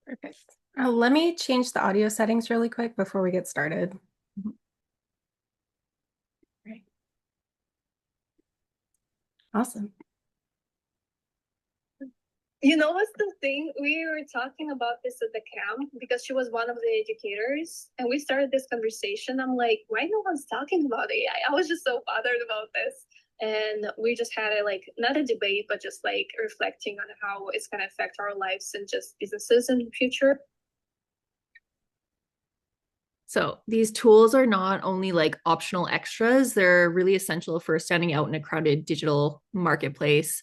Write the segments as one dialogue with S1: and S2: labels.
S1: Perfect. Let me change the audio settings really quick before we get started.
S2: Mhm.
S1: Right. Awesome.
S3: You know what's the thing? We were talking about this at the camp because she was one of the educators, and we started this conversation. I'm like, why no one's talking about AI? I was just so bothered about this. And we just had a like not a debate, but just like reflecting on how it's gonna affect our lives and just businesses in the future.
S2: So these tools are not only like optional extras, they're really essential for standing out in a crowded digital marketplace.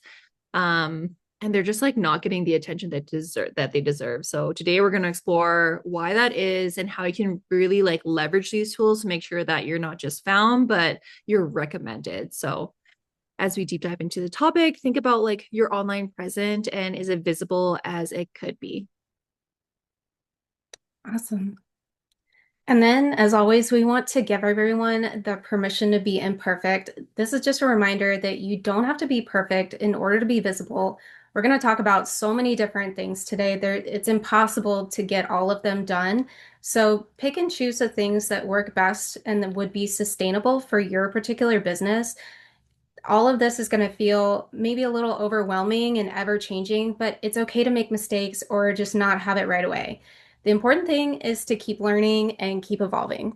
S2: And they're just like not getting the attention that they deserve. So today we're going to explore why that is and how you can really like leverage these tools to make sure that you're not just found, but you're recommended. So as we deep dive into the topic, think about like your online presence and is it visible as it could be?
S1: Awesome. And then, as always, we want to give everyone the permission to be imperfect. This is just a reminder that you don't have to be perfect in order to be visible. We're going to talk about so many different things today. It's impossible to get all of them done. So pick and choose the things that work best and that would be sustainable for your particular business. All of this is going to feel maybe a little overwhelming and ever changing, but it's okay to make mistakes or just not have it right away. The important thing is to keep learning and keep evolving.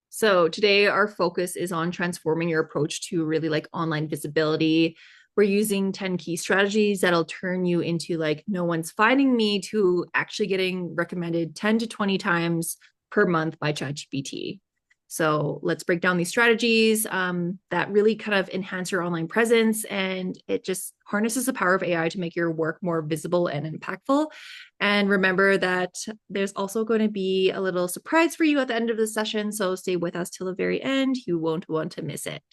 S2: So today our focus is on transforming your approach to really like online visibility. We're using 10 key strategies that'll turn you into like no one's finding me to actually getting recommended 10 to 20 times per month by ChatGPT. So let's break down these strategies that really kind of enhance your online presence, and it just harnesses the power of AI to make your work more visible and impactful. And remember that there's also going to be a little surprise for you at the end of the session. So stay with us till the very end. You won't want to miss it.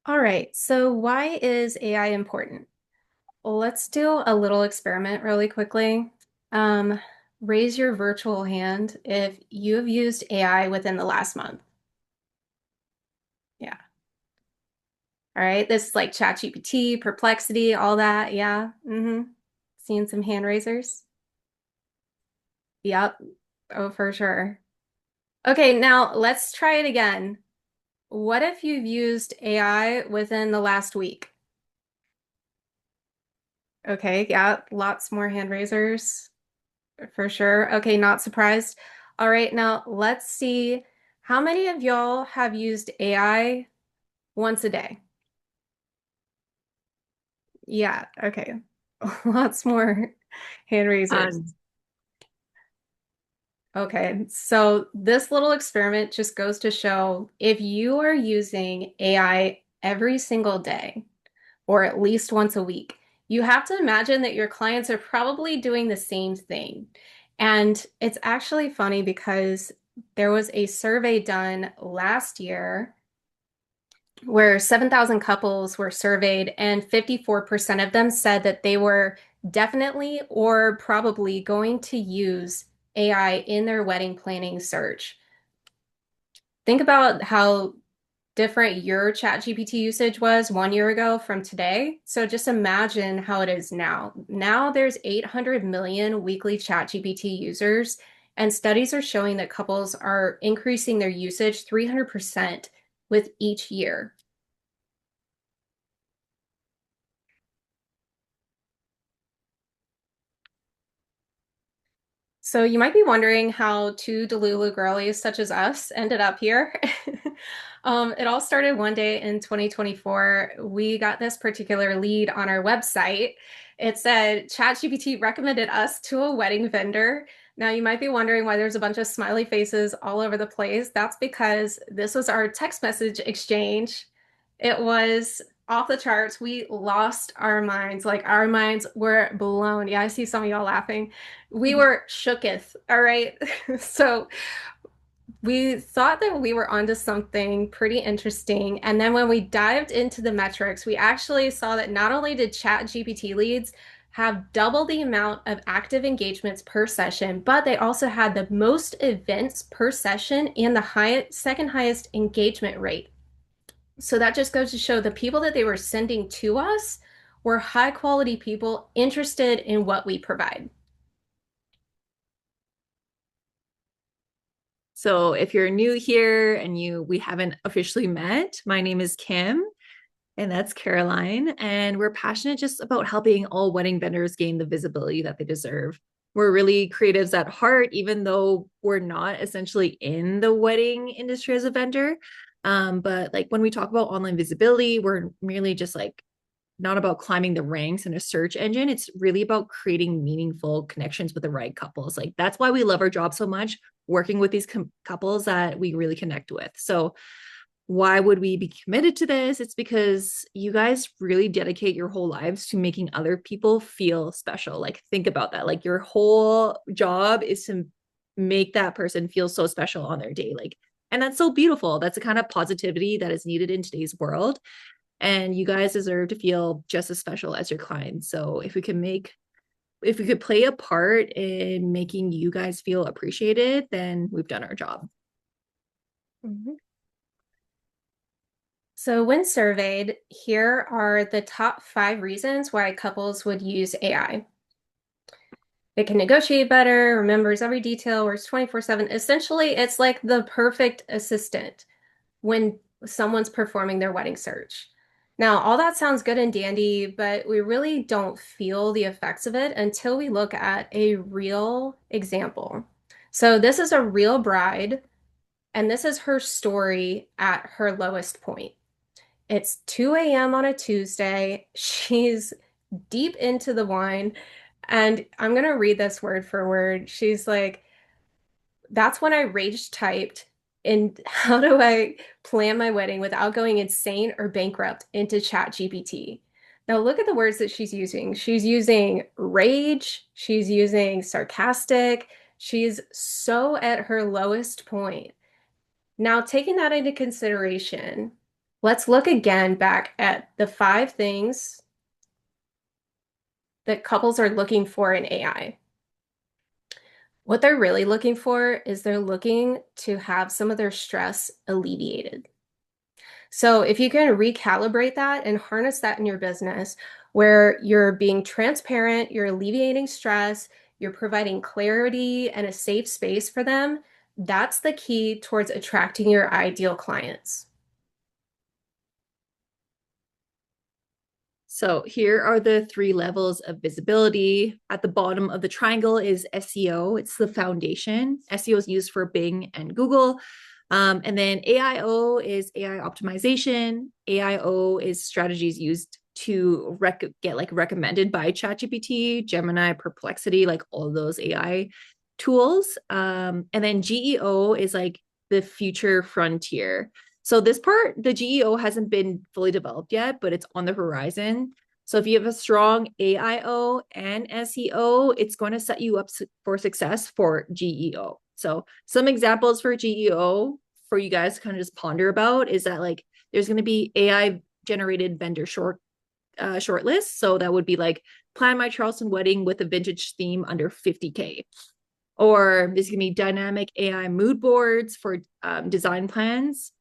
S1: All right, so why is AI important? Let's do a little experiment really quickly. Um, Raise your virtual hand if you have used AI within the last month. Yeah. All right, this is like ChatGPT, Perplexity, all that. Yeah. Seeing some hand raisers. Yep. Oh, for sure. Okay, now let's try it again. What if you've used AI within the last week? Okay, yeah, lots more hand raisers for sure. Okay, not surprised. All right, now let's see how many of y'all have used AI once a day? Yeah, okay. Lots more hand raisers.
S2: Um,
S1: Okay, so this little experiment just goes to show if you are using AI every single day, or at least once a week, you have to imagine that your clients are probably doing the same thing. And it's actually funny because there was a survey done last year where 7,000 couples were surveyed, and 54% of them said that they were definitely or probably going to use AI in their wedding planning search. Think about how different your ChatGPT usage was 1 year ago from today. So just imagine how it is now. Now there's 800 million weekly ChatGPT users, and studies are showing that couples are increasing their usage 300% with each year. So you might be wondering how two Delulu girlies such as us ended up here. It all started one day in 2024. We got this particular lead on our website. It said ChatGPT recommended us to a wedding vendor. Now you might be wondering why there's a bunch of smiley faces all over the place. That's because this was our text message exchange. It was off the charts. We lost our minds. Like our minds were blown. Yeah, I see some of y'all laughing. We were shooketh, all right? So we thought that we were onto something pretty interesting. And then when we dived into the metrics, we actually saw that not only did ChatGPT leads have double the amount of active engagements per session, but they also had the most events per session and the second highest engagement rate. So that just goes to show the people that they were sending to us were high quality people interested in what we provide.
S2: So if you're new here and we haven't officially met, my name is Kim and that's Caroline. And we're passionate just about helping all wedding vendors gain the visibility that they deserve. We're really creatives at heart, even though we're not essentially in the wedding industry as a vendor. But like when we talk about online visibility, we're merely just like not about climbing the ranks in a search engine. It's really about creating meaningful connections with the right couples. Like that's why we love our job so much, working with these couples that we really connect with. So why would we be committed to this? It's because you guys really dedicate your whole lives to making other people feel special. Like, think about that. Like, your whole job is to make that person feel so special on their day. Like, and that's so beautiful. That's the kind of positivity that is needed in today's world. And you guys deserve to feel just as special as your clients. So, if we could play a part in making you guys feel appreciated, then we've done our job.
S1: Mhm. So, when surveyed, here are the top 5 reasons why couples would use AI. It can negotiate better, remembers every detail, works 24/7. Essentially, it's like the perfect assistant when someone's performing their wedding search. Now, all that sounds good and dandy, but we really don't feel the effects of it until we look at a real example. So, this is a real bride, and this is her story at her lowest point. It's 2 a.m. on a Tuesday. She's deep into the wine. And I'm going to read this word for word. She's like, that's when I rage typed in how do I plan my wedding without going insane or bankrupt into ChatGPT. Now look at the words that she's using. She's using rage, she's using sarcastic, she's so at her lowest point. Now, taking that into consideration, let's look again back at the 5 things that couples are looking for in AI. What they're really looking for is they're looking to have some of their stress alleviated. So if you can recalibrate that and harness that in your business, where you're being transparent, you're alleviating stress, you're providing clarity and a safe space for them, that's the key towards attracting your ideal clients.
S2: So here are the 3 levels of visibility. At the bottom of the triangle is SEO. It's the foundation. SEO is used for Bing and Google. And then AIO is AI optimization. AIO is strategies used to get like recommended by ChatGPT, Gemini, Perplexity, like all of those AI tools. And then GEO is like the future frontier. So this part, the GEO hasn't been fully developed yet, but it's on the horizon. So if you have a strong AIO and SEO, it's going to set you up for success for GEO. So some examples for GEO for you guys to kind of just ponder about is that like there's going to be AI generated vendor short list. So that would be like plan my Charleston wedding with a vintage theme under 50K. Or there's going to be dynamic AI mood boards for design plans.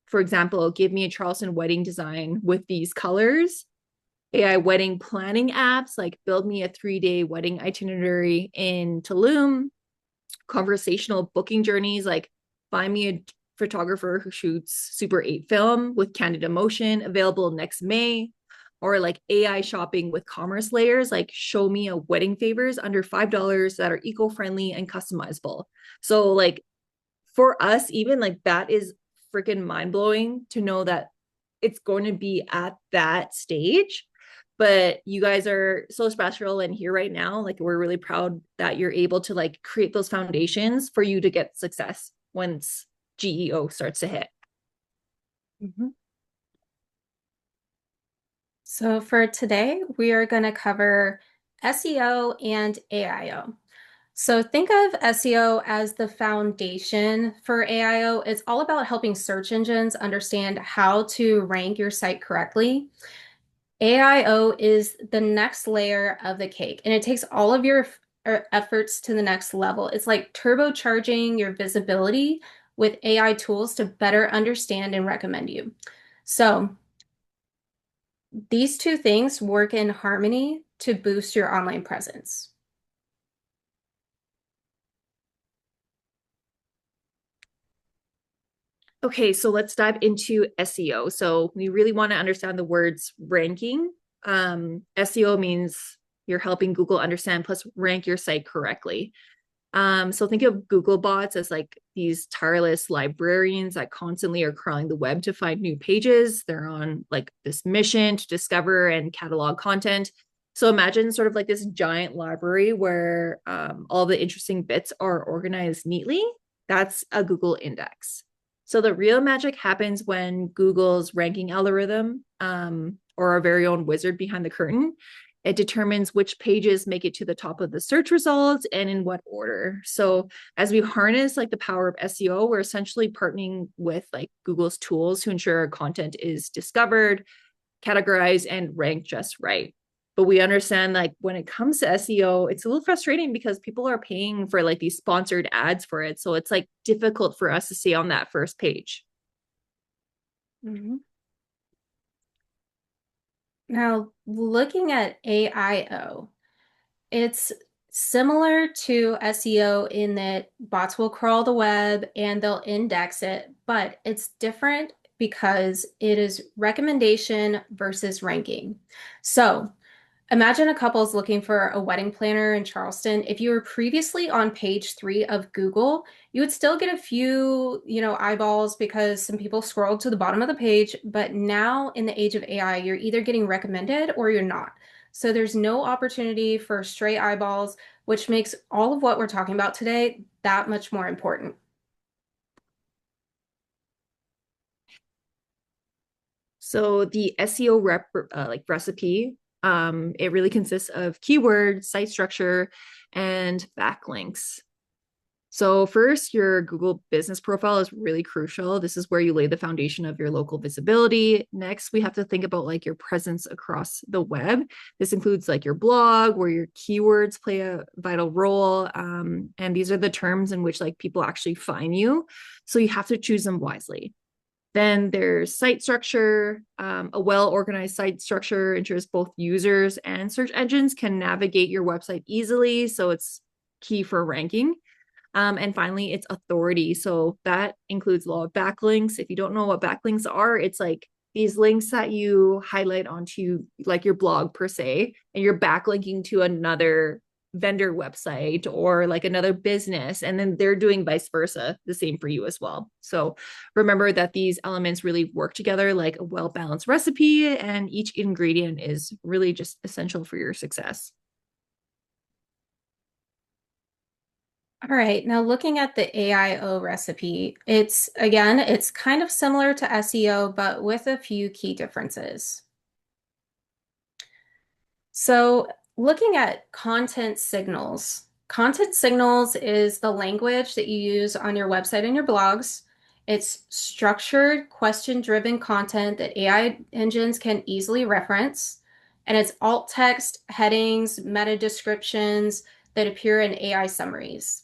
S2: For example, give me a Charleston wedding design with these colors. AI wedding planning apps like build me a 3-day wedding itinerary in Tulum. Conversational booking journeys like find me a photographer who shoots Super 8 film with candid emotion available next May. Or like AI shopping with commerce layers, like show me a wedding favors under $5 that are eco-friendly and customizable. So like for us, even like that is freaking mind blowing to know that it's going to be at that stage. But you guys are so special and here right now. Like we're really proud that you're able to like create those foundations for you to get success once GEO starts to hit.
S1: Mm-hmm. So for today, we are going to cover SEO and AIO. So think of SEO as the foundation for AIO. It's all about helping search engines understand how to rank your site correctly. AIO is the next layer of the cake, and it takes all of your efforts to the next level. It's like turbocharging your visibility with AI tools to better understand and recommend you. So these two things work in harmony to boost your online presence.
S2: Okay, so let's dive into SEO. So we really want to understand the words ranking. SEO means you're helping Google understand plus rank your site correctly. So think of Google bots as like these tireless librarians that constantly are crawling the web to find new pages. They're on like this mission to discover and catalog content. So imagine sort of like this giant library where all the interesting bits are organized neatly. That's a Google index. So the real magic happens when Google's ranking algorithm, or our very own wizard behind the curtain, it determines which pages make it to the top of the search results and in what order. So as we harness like the power of SEO, we're essentially partnering with like Google's tools to ensure our content is discovered, categorized, and ranked just right. But we understand like when it comes to SEO, it's a little frustrating because people are paying for like these sponsored ads for it. So it's like difficult for us to see on that first page.
S1: Mhm. Now, looking at AIO, it's similar to SEO in that bots will crawl the web and they'll index it, but it's different because it is recommendation versus ranking. So imagine a couple is looking for a wedding planner in Charleston. If you were previously on page 3 of Google, you would still get a few, eyeballs because some people scrolled to the bottom of the page. But now in the age of AI, you're either getting recommended or you're not. So there's no opportunity for stray eyeballs, which makes all of what we're talking about today that much more important.
S2: So the SEO like recipe, it really consists of keywords, site structure, and backlinks. So first, your Google business profile is really crucial. This is where you lay the foundation of your local visibility. Next, we have to think about like your presence across the web. This includes like your blog, where your keywords play a vital role. And these are the terms in which like people actually find you. So you have to choose them wisely. Then there's site structure. A well organized site structure ensures both users and search engines can navigate your website easily. So it's key for ranking. And finally, it's authority. So that includes a lot of backlinks. If you don't know what backlinks are, it's like these links that you highlight onto like your blog per se, and you're backlinking to another vendor website or like another business, and then they're doing vice versa, the same for you as well. So remember that these elements really work together like a well-balanced recipe, and each ingredient is really just essential for your success.
S1: All right, now looking at the AIO recipe, it's kind of similar to SEO, but with a few key differences. So, looking at content signals is the language that you use on your website and your blogs. It's structured, question-driven content that AI engines can easily reference, and it's alt text, headings, meta descriptions that appear in AI summaries.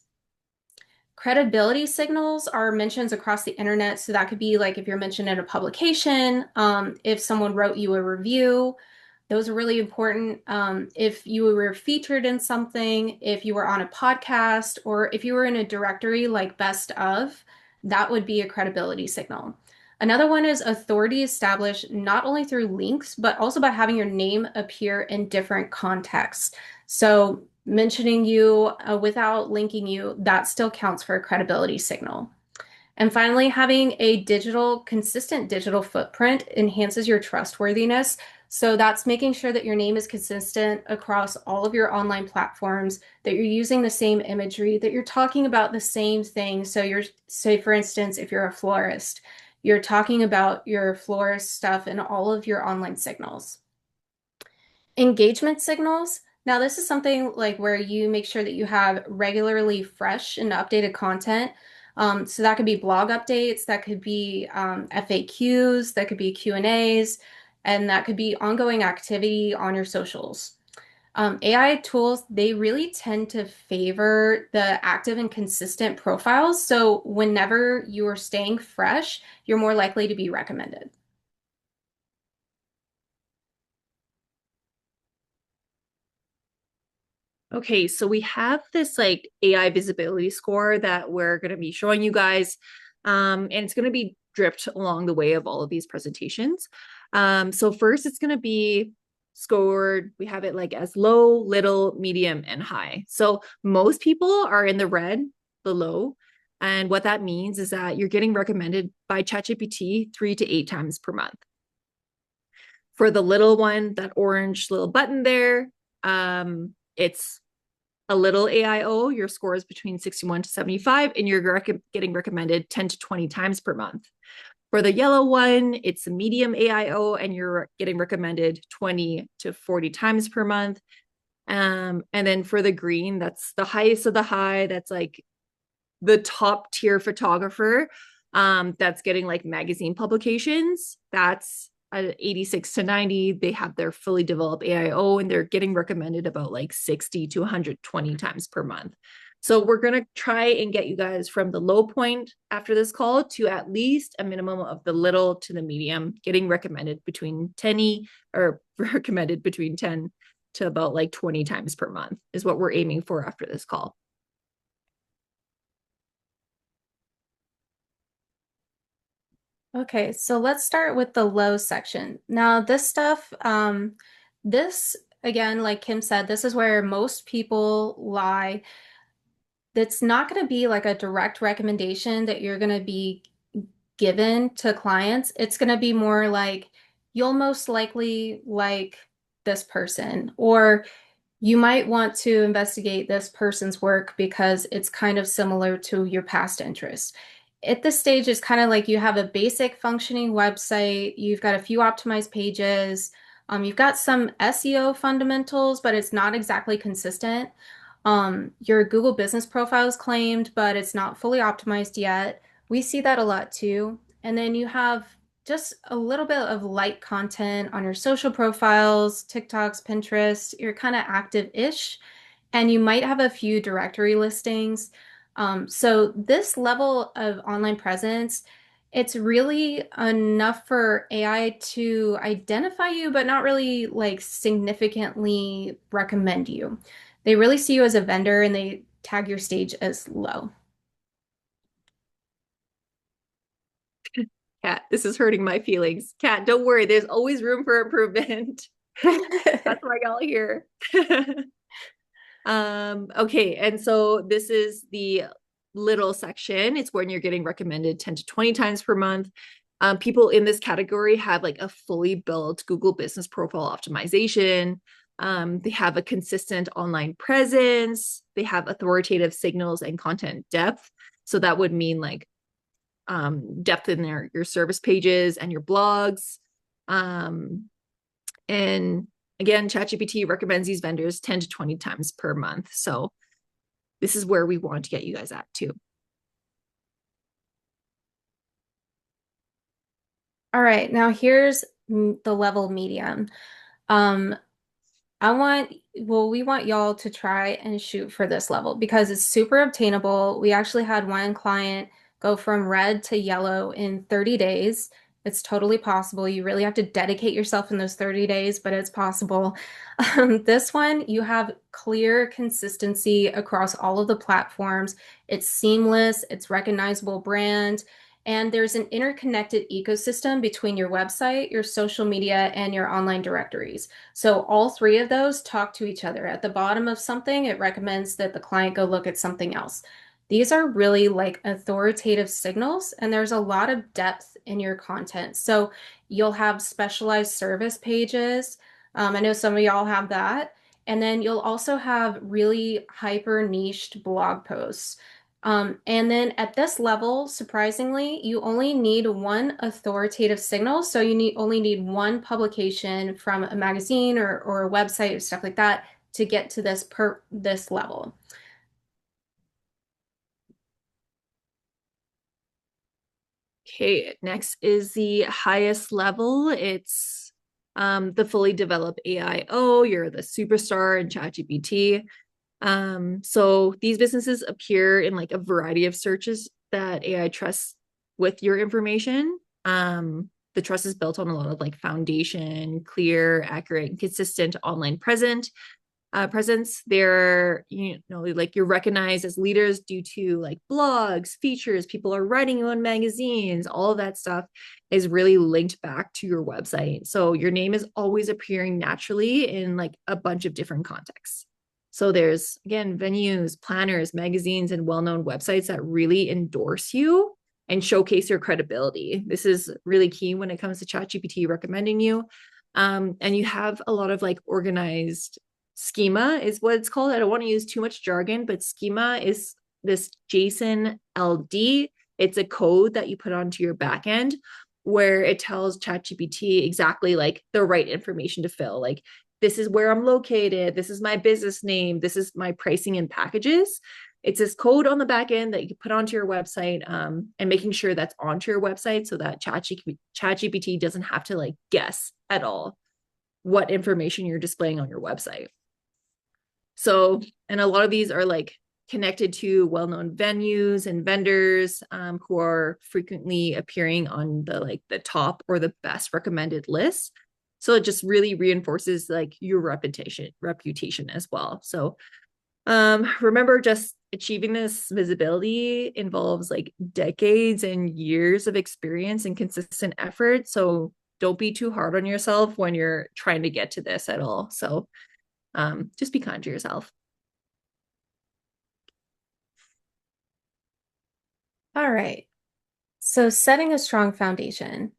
S1: Credibility signals are mentions across the internet. So that could be like if you're mentioned in a publication, if someone wrote you a review, those are really important. If you were featured in something, if you were on a podcast, or if you were in a directory like best of, that would be a credibility signal. Another one is authority established not only through links, but also by having your name appear in different contexts. So mentioning you without linking you, that still counts for a credibility signal. And finally, having a consistent digital footprint enhances your trustworthiness. So that's making sure that your name is consistent across all of your online platforms, that you're using the same imagery, that you're talking about the same thing. So say for instance, if you're a florist, you're talking about your florist stuff in all of your online signals. Engagement signals. Now, this is something like where you make sure that you have regularly fresh and updated content. So that could be blog updates, that could be FAQs, that could be Q&As, and that could be ongoing activity on your socials. AI tools, they really tend to favor the active and consistent profiles. So whenever you're staying fresh, you're more likely to be recommended.
S2: Okay, so we have this like AI visibility score that we're going to be showing you guys. And it's going to be dripped along the way of all of these presentations. So first it's going to be scored. We have it like as low, little, medium, and high. So most people are in the red, the low. And what that means is that you're getting recommended by ChatGPT 3 to 8 times per month. For the little one, that orange little button there, it's a little AIO, your score is between 61 to 75, and you're getting recommended 10 to 20 times per month. For the yellow one, it's a medium AIO, and you're getting recommended 20 to 40 times per month. And then for the green, that's the highest of the high. That's like the top tier photographer that's getting like magazine publications. That's 86 to 90. They have their fully developed AIO and they're getting recommended about like 60 to 120 times per month. So we're going to try and get you guys from the low point after this call to at least a minimum of the little to the medium, getting recommended between 10 or recommended between 10 to about like 20 times per month is what we're aiming for after this call.
S1: Okay, so let's start with the low section. Now, this stuff, this again, like Kim said, this is where most people lie. That's not going to be like a direct recommendation that you're going to be given to clients. It's going to be more like you'll most likely like this person, or you might want to investigate this person's work because it's kind of similar to your past interests. At this stage, it's kind of like you have a basic functioning website, you've got a few optimized pages, you've got some SEO fundamentals, but it's not exactly consistent. Your Google business profile is claimed, but it's not fully optimized yet. We see that a lot too. And then you have just a little bit of light content on your social profiles, TikToks, Pinterest. You're kind of active-ish, and you might have a few directory listings. So this level of online presence, it's really enough for AI to identify you, but not really like significantly recommend you. They really see you as a vendor and they tag your stage as low.
S2: Kat, this is hurting my feelings. Kat, don't worry. There's always room for improvement. That's why y'all here. Okay, and so this is the little section. It's when you're getting recommended 10 to 20 times per month. People in this category have like a fully built Google business profile optimization. They have a consistent online presence. They have authoritative signals and content depth. So that would mean like depth in your service pages and your blogs. And again, ChatGPT recommends these vendors 10 to 20 times per month. So this is where we want to get you guys at too.
S1: All right, now here's the level medium. Um, we want y'all to try and shoot for this level because it's super obtainable. We actually had one client go from red to yellow in 30 days. It's totally possible. You really have to dedicate yourself in those 30 days, but it's possible. This one, you have clear consistency across all of the platforms. It's seamless, it's recognizable brand, and there's an interconnected ecosystem between your website, your social media, and your online directories. So all three of those talk to each other. At the bottom of something, it recommends that the client go look at something else. These are really like authoritative signals, and there's a lot of depth in your content. So you'll have specialized service pages. I know some of y'all have that. And then you'll also have really hyper niched blog posts. And then at this level, surprisingly, you only need one authoritative signal. So you only need one publication from a magazine or a website or stuff like that to get to this level.
S2: Okay, next is the highest level. It's the fully developed AIO. You're the superstar in ChatGPT. So these businesses appear in like a variety of searches that AI trusts with your information. The trust is built on a lot of like foundation, clear, accurate, and consistent online present. presence. They're, like you're recognized as leaders due to like blogs, features, people are writing you on magazines, all of that stuff is really linked back to your website. So your name is always appearing naturally in like a bunch of different contexts. So there's again venues, planners, magazines, and well-known websites that really endorse you and showcase your credibility. This is really key when it comes to ChatGPT recommending you. And you have a lot of like organized schema is what it's called. I don't want to use too much jargon, but schema is this JSON LD. It's a code that you put onto your backend where it tells ChatGPT exactly like the right information to fill. Like, this is where I'm located. This is my business name. This is my pricing and packages. It's this code on the back end that you can put onto your website, and making sure that's onto your website so that ChatGPT doesn't have to like guess at all what information you're displaying on your website. So, and a lot of these are like connected to well-known venues and vendors, who are frequently appearing on the like the top or the best recommended lists. So it just really reinforces like your reputation as well. So remember, just achieving this visibility involves like decades and years of experience and consistent effort. So don't be too hard on yourself when you're trying to get to this at all. So just be kind to yourself.
S1: All right. So setting a strong foundation.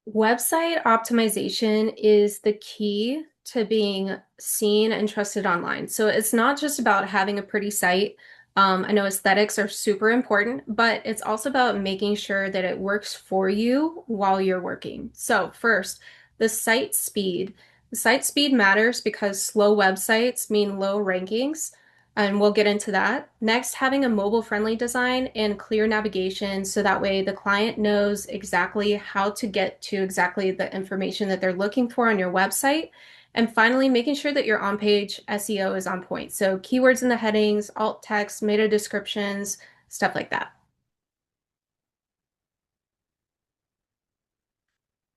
S1: Website optimization is the key to being seen and trusted online. So it's not just about having a pretty site. I know aesthetics are super important, but it's also about making sure that it works for you while you're working. So first, the site speed. The site speed matters because slow websites mean low rankings, and we'll get into that. Next, having a mobile-friendly design and clear navigation so that way the client knows exactly how to get to exactly the information that they're looking for on your website. And finally, making sure that your on-page SEO is on point. So keywords in the headings, alt text, meta descriptions, stuff like that.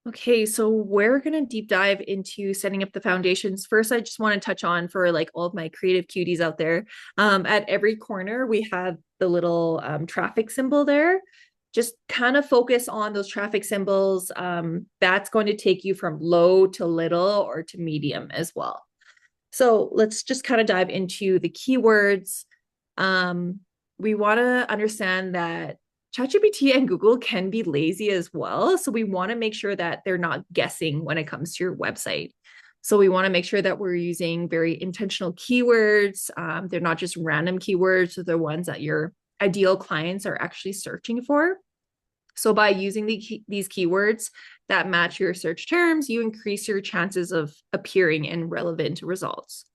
S2: Okay, so we're gonna deep dive into setting up the foundations. First, I just want to touch on for like all of my creative cuties out there. At every corner, we have the little traffic symbol there. Just kind of focus on those traffic symbols. That's going to take you from low to little or to medium as well. So let's just kind of dive into the keywords. We want to understand that ChatGPT and Google can be lazy as well. So we want to make sure that they're not guessing when it comes to your website. So we want to make sure that we're using very intentional keywords. They're not just random keywords, they're ones that your ideal clients are actually searching for. So by using these keywords that match your search terms, you increase your chances of appearing in relevant results.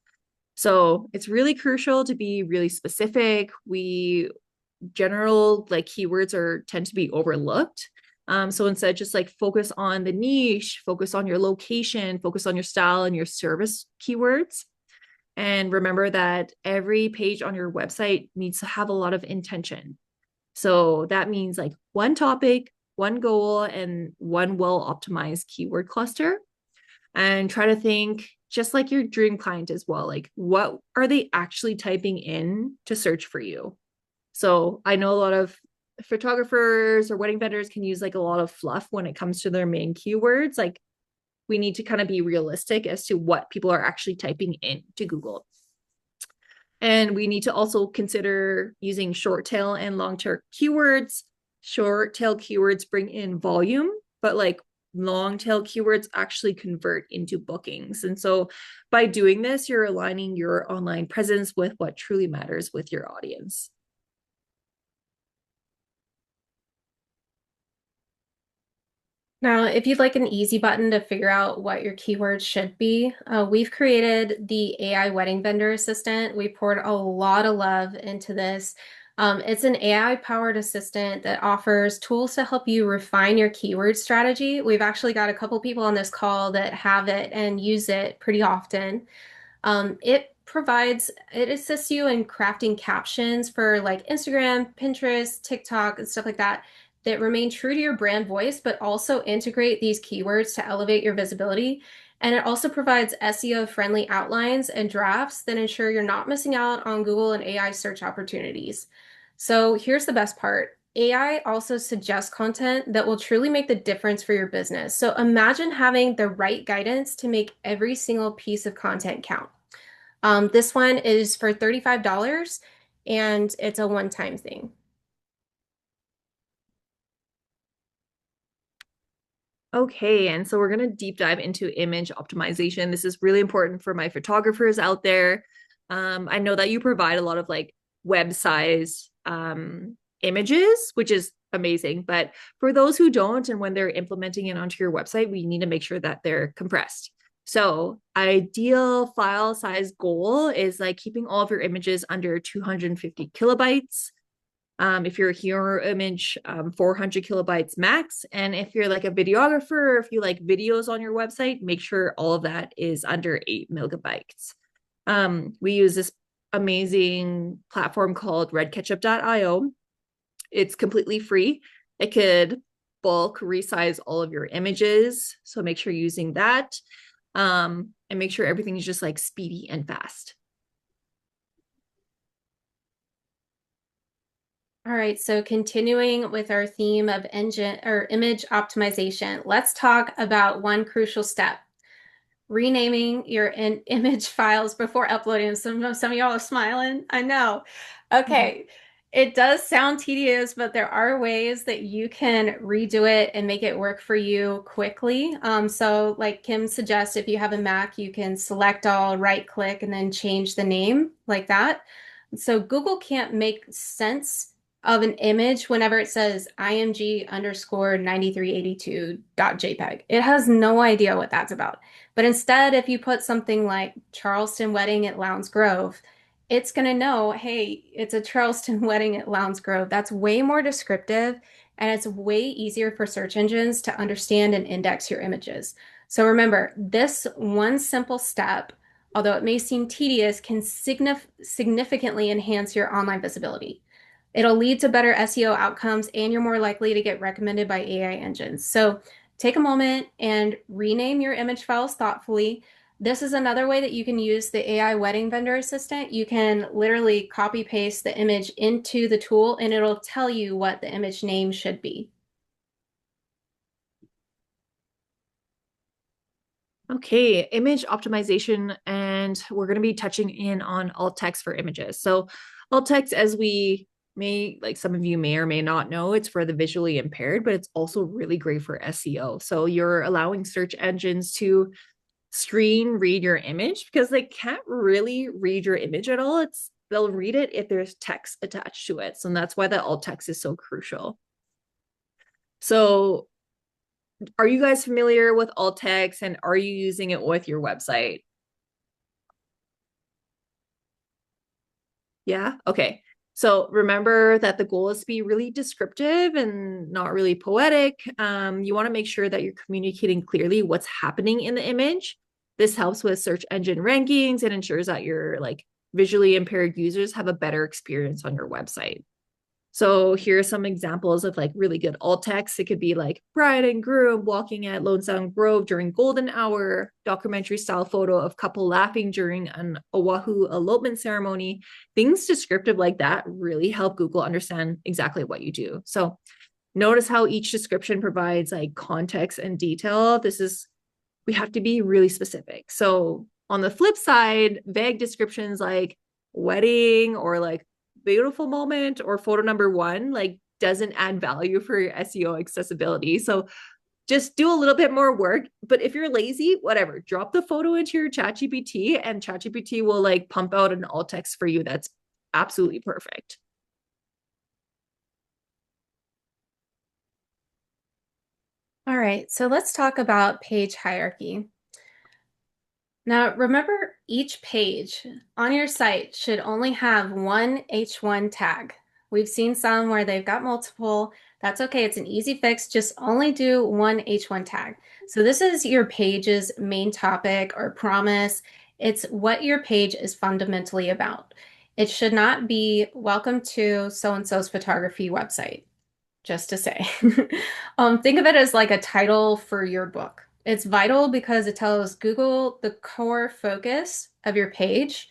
S2: So it's really crucial to be really specific. We general like keywords are tend to be overlooked. So instead, just like focus on the niche, focus on your location, focus on your style and your service keywords. And remember that every page on your website needs to have a lot of intention. So that means like one topic, one goal, and one well optimized keyword cluster. And try to think just like your dream client as well. Like, what are they actually typing in to search for you? So I know a lot of photographers or wedding vendors can use like a lot of fluff when it comes to their main keywords. Like, we need to kind of be realistic as to what people are actually typing in to Google. And we need to also consider using short tail and long tail keywords. Short tail keywords bring in volume, but like long tail keywords actually convert into bookings. And so by doing this, you're aligning your online presence with what truly matters with your audience.
S1: Now, if you'd like an easy button to figure out what your keywords should be, we've created the AI Wedding Vendor Assistant. We poured a lot of love into this. It's an AI-powered assistant that offers tools to help you refine your keyword strategy. We've actually got a couple people on this call that have it and use it pretty often. It assists you in crafting captions for like Instagram, Pinterest, TikTok, and stuff like that. that remain true to your brand voice, but also integrate these keywords to elevate your visibility. And it also provides SEO-friendly outlines and drafts that ensure you're not missing out on Google and AI search opportunities. So here's the best part. AI also suggests content that will truly make the difference for your business. So imagine having the right guidance to make every single piece of content count. This one is for $35 and it's a one-time thing.
S2: Okay, and so we're going to deep dive into image optimization. This is really important for my photographers out there. I know that you provide a lot of like web size images, which is amazing. But for those who don't, and when they're implementing it onto your website, we need to make sure that they're compressed. So, ideal file size goal is like keeping all of your images under 250 kilobytes. If you're a hero image, 400 kilobytes max. And if you're like a videographer, if you like videos on your website, make sure all of that is under 8 megabytes. We use this amazing platform called redketchup.io. It's completely free. It could bulk resize all of your images. So make sure you're using that. And make sure everything is just like speedy and fast.
S1: All right, so continuing with our theme of engine or image optimization, let's talk about one crucial step. Renaming your image files before uploading them. Some of y'all are smiling. I know. Okay. It does sound tedious, but there are ways that you can redo it and make it work for you quickly. So like Kim suggests, if you have a Mac, you can select all, right click, and then change the name like that. So Google can't make sense of an image whenever it says img underscore 9382.jpg. It has no idea what that's about. But instead, if you put something like Charleston wedding at Lowndes Grove, it's going to know, hey, it's a Charleston wedding at Lowndes Grove. That's way more descriptive and it's way easier for search engines to understand and index your images. So remember, this one simple step, although it may seem tedious, can significantly enhance your online visibility. It'll lead to better SEO outcomes and you're more likely to get recommended by AI engines. So take a moment and rename your image files thoughtfully. This is another way that you can use the AI wedding vendor assistant. You can literally copy paste the image into the tool and it'll tell you what the image name should be.
S2: Okay, image optimization, and we're going to be touching in on alt text for images. So, alt text, as we may, like some of you may or may not know, it's for the visually impaired, but it's also really great for SEO. So, you're allowing search engines to screen read your image because they can't really read your image at all. They'll read it if there's text attached to it. So, that's why the alt text is so crucial. So, are you guys familiar with alt text and are you using it with your website? Yeah. Okay. So remember that the goal is to be really descriptive and not really poetic. You want to make sure that you're communicating clearly what's happening in the image. This helps with search engine rankings and ensures that your like visually impaired users have a better experience on your website. So here are some examples of like really good alt text. It could be like bride and groom walking at Lonesome Grove during golden hour, documentary style photo of couple laughing during an Oahu elopement ceremony. Things descriptive like that really help Google understand exactly what you do. So notice how each description provides like context and detail. We have to be really specific. So on the flip side, vague descriptions like wedding or like beautiful moment or photo number one like doesn't add value for your SEO accessibility. So just do a little bit more work. But if you're lazy, whatever, drop the photo into your ChatGPT and ChatGPT will like pump out an alt text for you that's absolutely perfect.
S1: All right, so let's talk about page hierarchy. Now, remember, each page on your site should only have one H1 tag. We've seen some where they've got multiple. That's okay. It's an easy fix. Just only do one H1 tag. So this is your page's main topic or promise. It's what your page is fundamentally about. It should not be welcome to so-and-so's photography website. just to say. Think of it as like a title for your book. It's vital because it tells Google the core focus of your page.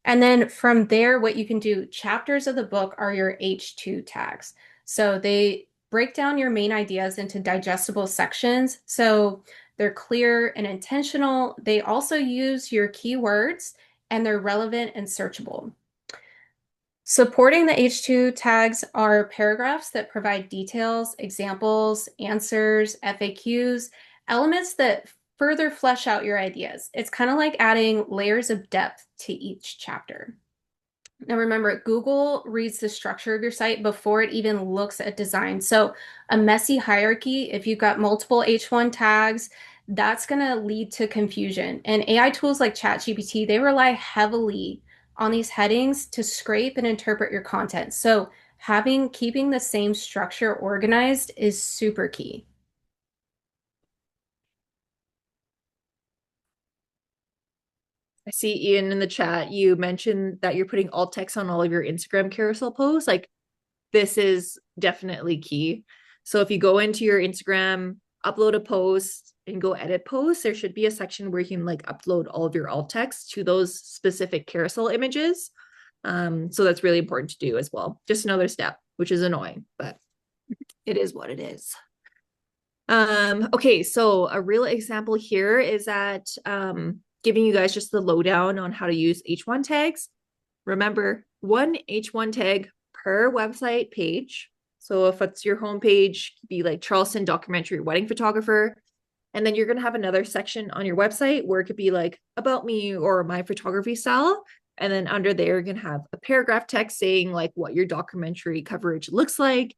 S1: And then from there, what you can do, chapters of the book are your H2 tags. So they break down your main ideas into digestible sections. So they're clear and intentional. They also use your keywords and they're relevant and searchable. Supporting the H2 tags are paragraphs that provide details, examples, answers, FAQs, elements that further flesh out your ideas. It's kind of like adding layers of depth to each chapter. Now remember, Google reads the structure of your site before it even looks at design. So a messy hierarchy, if you've got multiple H1 tags, that's going to lead to confusion. And AI tools like ChatGPT, they rely heavily on these headings to scrape and interpret your content. So keeping the same structure organized is super key.
S2: I see Ian in the chat. You mentioned that you're putting alt text on all of your Instagram carousel posts. Like this is definitely key. So if you go into your Instagram, upload a post and go edit posts, there should be a section where you can like upload all of your alt text to those specific carousel images. So that's really important to do as well. Just another step, which is annoying, but it is what it is. Okay, so a real example here is that giving you guys just the lowdown on how to use H1 tags. Remember, one H1 tag per website page. So if it's your homepage, be like Charleston documentary wedding photographer. And then you're going to have another section on your website where it could be like about me or my photography style. And then under there, you're going to have a paragraph text saying like what your documentary coverage looks like.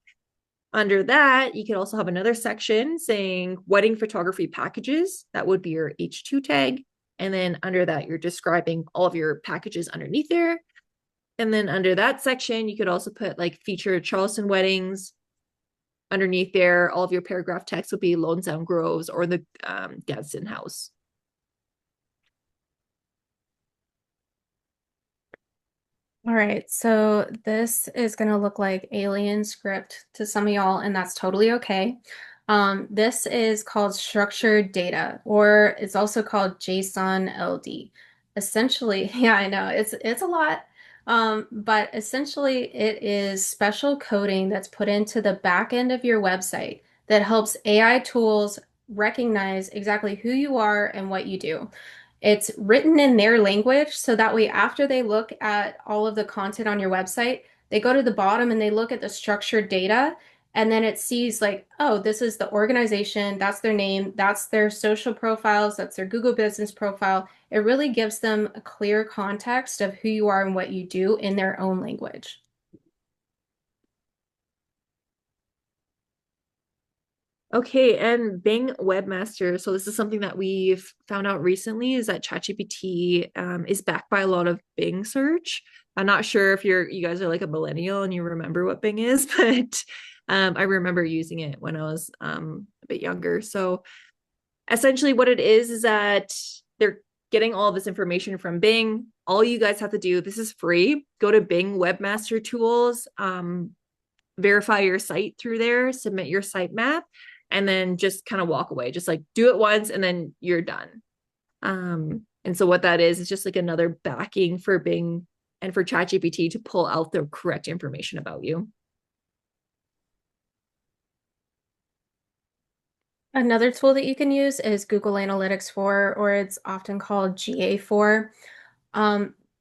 S2: Under that, you could also have another section saying wedding photography packages. That would be your H2 tag. And then under that, you're describing all of your packages underneath there. And then under that section, you could also put like featured Charleston weddings. Underneath there, all of your paragraph text would be Lone Sound Groves or the Gadsden House.
S1: All right, so this is going to look like alien script to some of y'all, and that's totally okay. This is called structured data, or it's also called JSON LD. Essentially, yeah, I know it's a lot, but essentially it is special coding that's put into the back end of your website that helps AI tools recognize exactly who you are and what you do. It's written in their language, so that way after they look at all of the content on your website, they go to the bottom and they look at the structured data, and then it sees like, oh, this is the organization, that's their name, that's their social profiles, that's their Google business profile. It really gives them a clear context of who you are and what you do in their own language.
S2: Okay, and Bing Webmaster. So this is something that we've found out recently is that ChatGPT is backed by a lot of Bing search. I'm not sure if you guys are like a millennial and you remember what Bing is, but I remember using it when I was a bit younger. So essentially what it is that they're getting all this information from Bing. All you guys have to do, this is free, go to Bing Webmaster Tools, verify your site through there, submit your sitemap, and then just kind of walk away. Just like do it once and then you're done. And so what that is just like another backing for Bing and for ChatGPT to pull out the correct information about you.
S1: Another tool that you can use is Google Analytics 4, or it's often called GA4.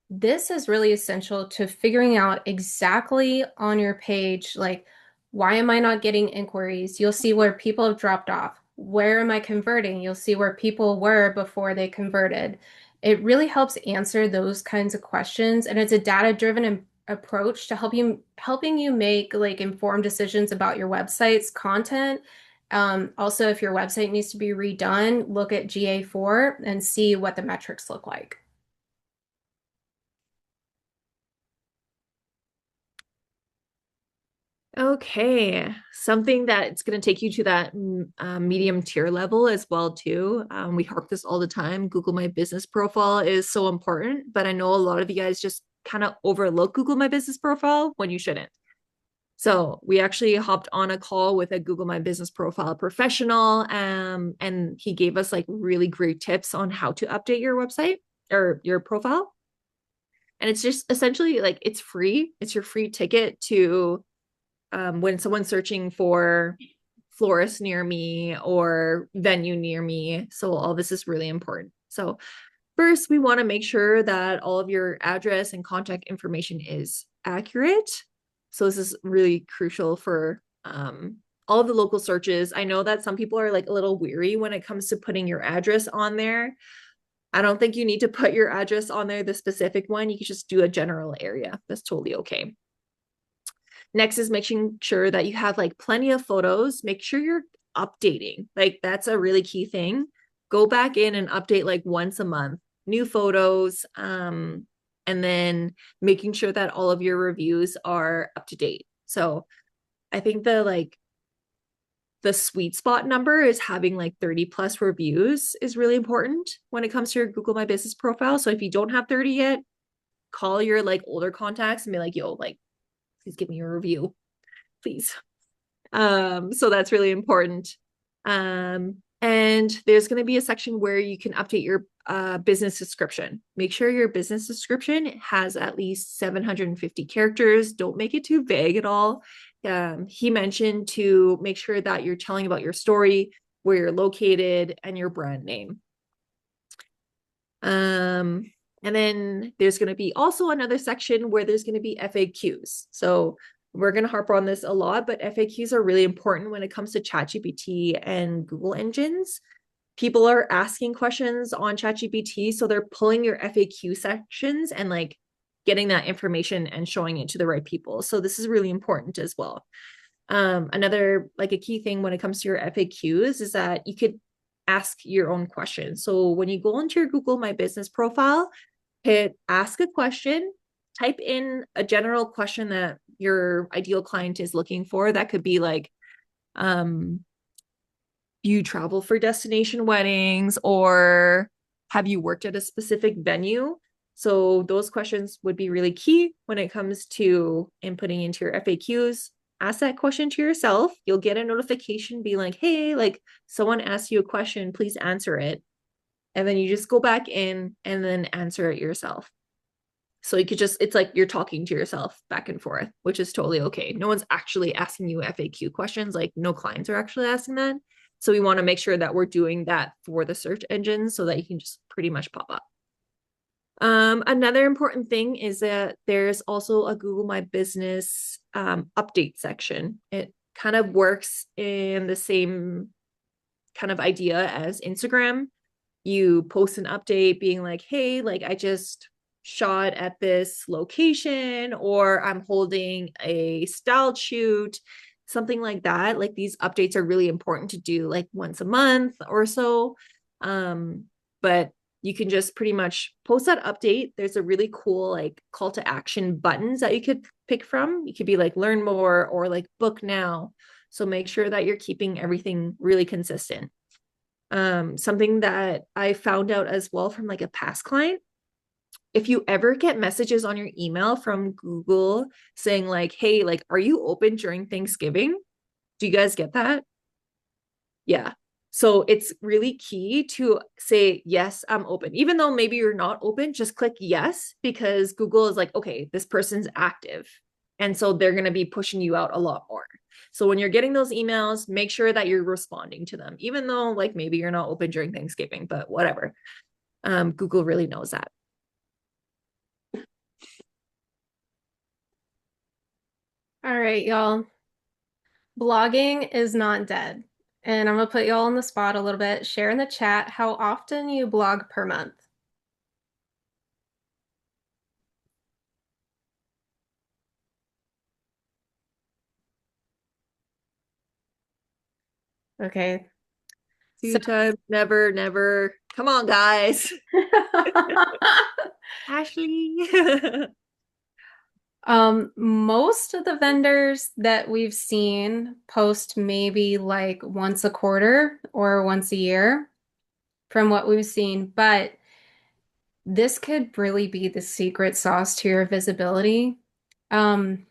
S1: This is really essential to figuring out exactly on your page, like, why am I not getting inquiries? You'll see where people have dropped off. Where am I converting? You'll see where people were before they converted. It really helps answer those kinds of questions, and it's a data-driven approach to helping you make like informed decisions about your website's content. Also, if your website needs to be redone, look at GA4 and see what the metrics look like.
S2: Okay, something that it's going to take you to that medium tier level as well too. We harp this all the time. Google My Business Profile is so important, but I know a lot of you guys just kind of overlook Google My Business Profile when you shouldn't. So we actually hopped on a call with a Google My Business Profile professional, and he gave us like really great tips on how to update your website or your profile. And it's just essentially like it's free. It's your free ticket to when someone's searching for florist near me or venue near me. So all this is really important. So first, we want to make sure that all of your address and contact information is accurate. So this is really crucial for all of the local searches. I know that some people are like a little weary when it comes to putting your address on there. I don't think you need to put your address on there, the specific one. You can just do a general area. That's totally okay. Next is making sure that you have like plenty of photos. Make sure you're updating. Like that's a really key thing. Go back in and update like once a month, new photos, and then making sure that all of your reviews are up to date. So I think the sweet spot number is having like 30 plus reviews is really important when it comes to your Google My Business profile. So if you don't have 30 yet, call your like older contacts and be like, yo, like, please give me a review, please. So that's really important. And there's going to be a section where you can update your business description. Make sure your business description has at least 750 characters. Don't make it too vague at all. He mentioned to make sure that you're telling about your story, where you're located, and your brand name. And then there's going to be also another section where there's going to be FAQs. So we're going to harp on this a lot, but FAQs are really important when it comes to ChatGPT and Google engines. People are asking questions on ChatGPT, so they're pulling your FAQ sections and like getting that information and showing it to the right people. So this is really important as well. Another like a key thing when it comes to your FAQs is that you could ask your own questions. So when you go into your Google My Business profile, hit ask a question, type in a general question that your ideal client is looking for. That could be like, you travel for destination weddings, or have you worked at a specific venue? So those questions would be really key when it comes to inputting into your FAQs. Ask that question to yourself. You'll get a notification being like, hey, like someone asked you a question, please answer it. And then you just go back in and then answer it yourself. So you could just, it's like you're talking to yourself back and forth, which is totally okay. No one's actually asking you FAQ questions. Like no clients are actually asking that. So we want to make sure that we're doing that for the search engine so that you can just pretty much pop up. Another important thing is that there's also a Google My Business update section. It kind of works in the same kind of idea as Instagram. You post an update being like, hey, like I just shot at this location, or I'm holding a style shoot, something like that. Like these updates are really important to do like once a month or so. But you can just pretty much post that update. There's a really cool like call to action buttons that you could pick from. You could be like learn more or like book now. So make sure that you're keeping everything really consistent. Something that I found out as well from like a past client, if you ever get messages on your email from Google saying like, hey, like, are you open during Thanksgiving? Do you guys get that? Yeah. So it's really key to say, yes, I'm open. Even though maybe you're not open, just click yes, because Google is like, okay, this person's active. And so they're going to be pushing you out a lot more. So when you're getting those emails, make sure that you're responding to them, even though like maybe you're not open during Thanksgiving, but whatever. Google really knows that.
S1: All right, y'all. Blogging is not dead. And I'm gonna put y'all on the spot a little bit. Share in the chat how often you blog per month. Okay. So,
S2: Two times, never, never. Come on, guys. Ashley.
S1: most of the vendors that we've seen post maybe like once a quarter or once a year from what we've seen, but this could really be the secret sauce to your visibility. Um,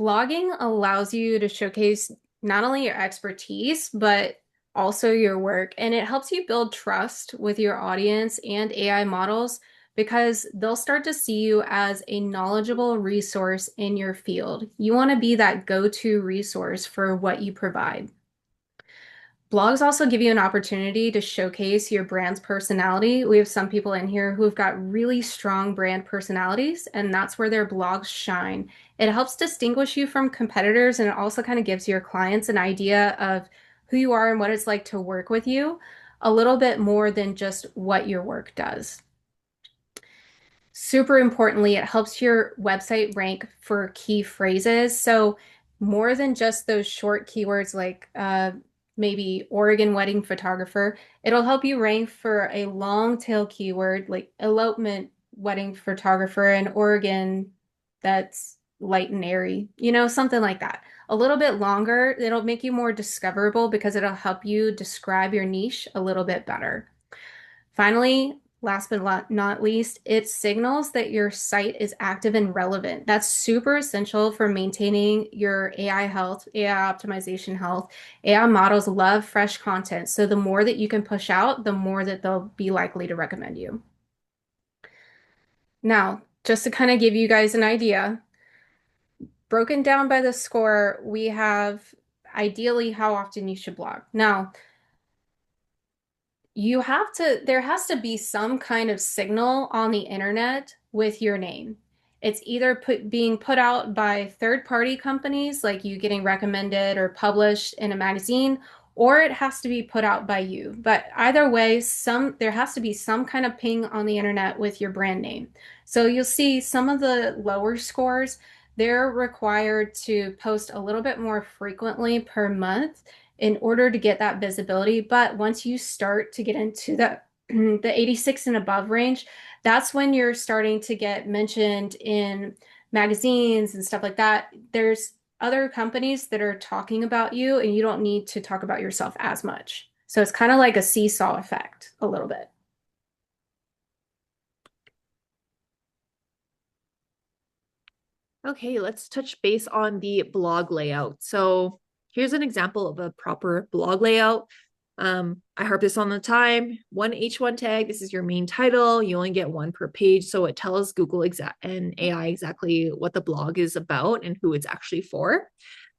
S1: Blogging allows you to showcase not only your expertise, but also your work. And it helps you build trust with your audience and AI models because they'll start to see you as a knowledgeable resource in your field. You want to be that go-to resource for what you provide. Blogs also give you an opportunity to showcase your brand's personality. We have some people in here who've got really strong brand personalities, and that's where their blogs shine. It helps distinguish you from competitors, and it also kind of gives your clients an idea of who you are and what it's like to work with you a little bit more than just what your work does. Super importantly, it helps your website rank for key phrases. So more than just those short keywords like maybe Oregon wedding photographer, it'll help you rank for a long tail keyword like elopement wedding photographer in Oregon that's light and airy, something like that. A little bit longer, it'll make you more discoverable because it'll help you describe your niche a little bit better. Finally, last but not least, it signals that your site is active and relevant. That's super essential for maintaining your AI health, AI optimization health. AI models love fresh content. So the more that you can push out, the more that they'll be likely to recommend you. Now, just to kind of give you guys an idea, broken down by the score, we have ideally how often you should blog. Now, there has to be some kind of signal on the internet with your name. It's either being put out by third-party companies, like you getting recommended or published in a magazine, or it has to be put out by you. But either way, there has to be some kind of ping on the internet with your brand name. So you'll see some of the lower scores, they're required to post a little bit more frequently per month in order to get that visibility. But once you start to get into the 86 and above range, that's when you're starting to get mentioned in magazines and stuff like that. There's other companies that are talking about you, and you don't need to talk about yourself as much. So it's kind of like a seesaw effect a little bit.
S2: Okay, let's touch base on the blog layout. So here's an example of a proper blog layout. I harp this on the time. One H1 tag, this is your main title. You only get one per page. So it tells Google and AI exactly what the blog is about and who it's actually for.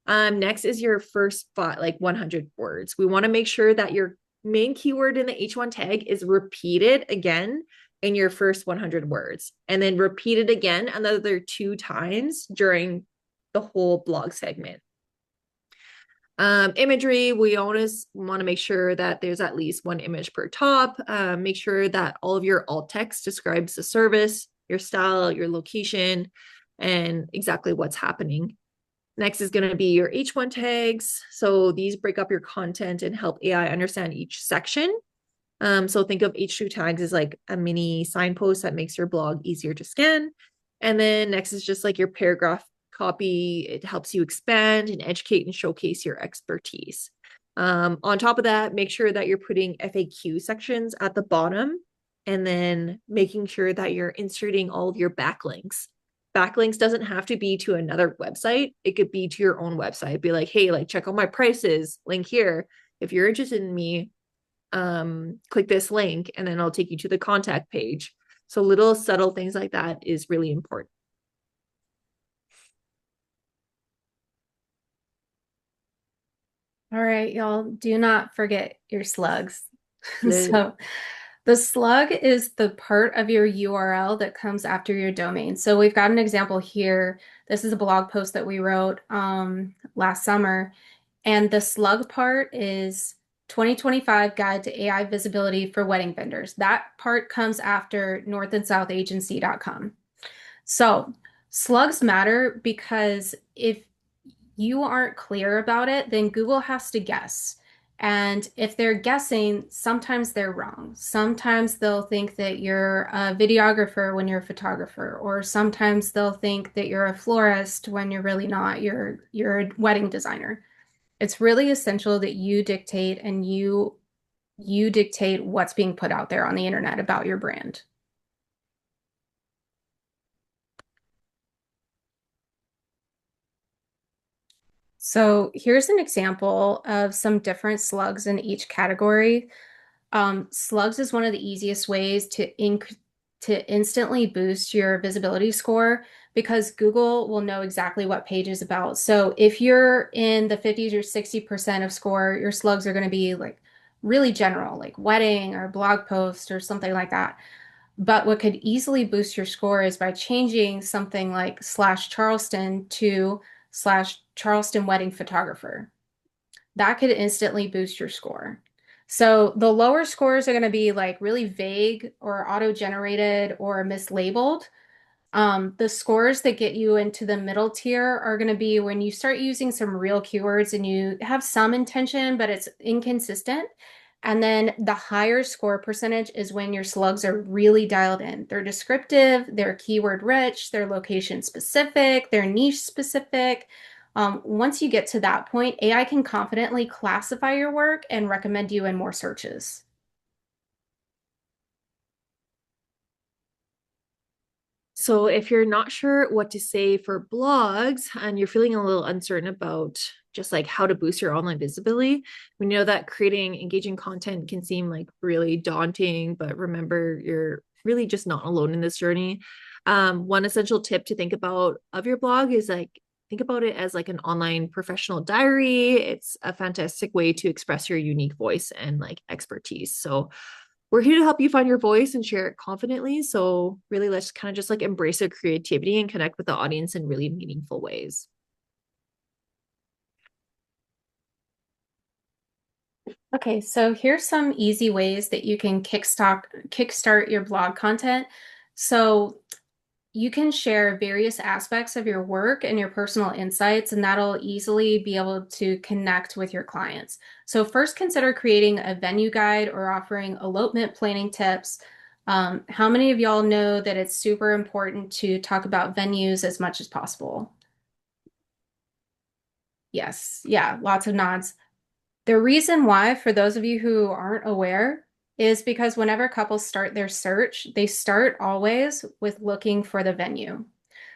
S2: Next is your first spot, like 100 words. We want to make sure that your main keyword in the H1 tag is repeated again in your first 100 words, and then repeat it again another 2 times during the whole blog segment. Imagery, we always want to make sure that there's at least one image per top. Make sure that all of your alt text describes the service, your style, your location, and exactly what's happening. Next is going to be your H1 tags. So these break up your content and help AI understand each section. So think of H2 tags as like a mini signpost that makes your blog easier to scan. And then next is just like your paragraph copy. It helps you expand and educate and showcase your expertise. On top of that, make sure that you're putting FAQ sections at the bottom, and then making sure that you're inserting all of your backlinks. Backlinks doesn't have to be to another website. It could be to your own website. Be like, hey, like check out my prices, link here. If you're interested in me, click this link, and then I'll take you to the contact page. So little subtle things like that is really important.
S1: All right, y'all, do not forget your slugs. So the slug is the part of your URL that comes after your domain. So we've got an example here. This is a blog post that we wrote last summer. And the slug part is 2025 Guide to AI Visibility for Wedding Vendors. That part comes after northandsouth.agency.com. So slugs matter because if you aren't clear about it, then Google has to guess. And if they're guessing, sometimes they're wrong. Sometimes they'll think that you're a videographer when you're a photographer, or sometimes they'll think that you're a florist when you're really not. You're a wedding designer. It's really essential that you dictate and you dictate what's being put out there on the internet about your brand. So here's an example of some different slugs in each category. Slugs is one of the easiest ways to instantly boost your visibility score because Google will know exactly what page is about. So if you're in the 50s or 60% of score, your slugs are going to be like really general, like wedding or blog post or something like that. But what could easily boost your score is by changing something like slash Charleston to slash Charleston wedding photographer. That could instantly boost your score. So the lower scores are going to be like really vague or auto-generated or mislabeled. The scores that get you into the middle tier are going to be when you start using some real keywords and you have some intention, but it's inconsistent. And then the higher score percentage is when your slugs are really dialed in. They're descriptive, they're keyword rich, they're location specific, they're niche specific. Once you get to that point, AI can confidently classify your work and recommend you in more searches.
S2: So if you're not sure what to say for blogs and you're feeling a little uncertain about just like how to boost your online visibility, we know that creating engaging content can seem like really daunting, but remember, you're really just not alone in this journey. One essential tip to think about of your blog is like think about it as like an online professional diary. It's a fantastic way to express your unique voice and like expertise. So we're here to help you find your voice and share it confidently. So really, let's kind of just like embrace our creativity and connect with the audience in really meaningful ways.
S1: Okay, so here's some easy ways that you can kickstart your blog content. So you can share various aspects of your work and your personal insights, and that'll easily be able to connect with your clients. So first consider creating a venue guide or offering elopement planning tips. How many of y'all know that it's super important to talk about venues as much as possible? Yes, yeah, lots of nods. The reason why, for those of you who aren't aware, is because whenever couples start their search, they start always with looking for the venue.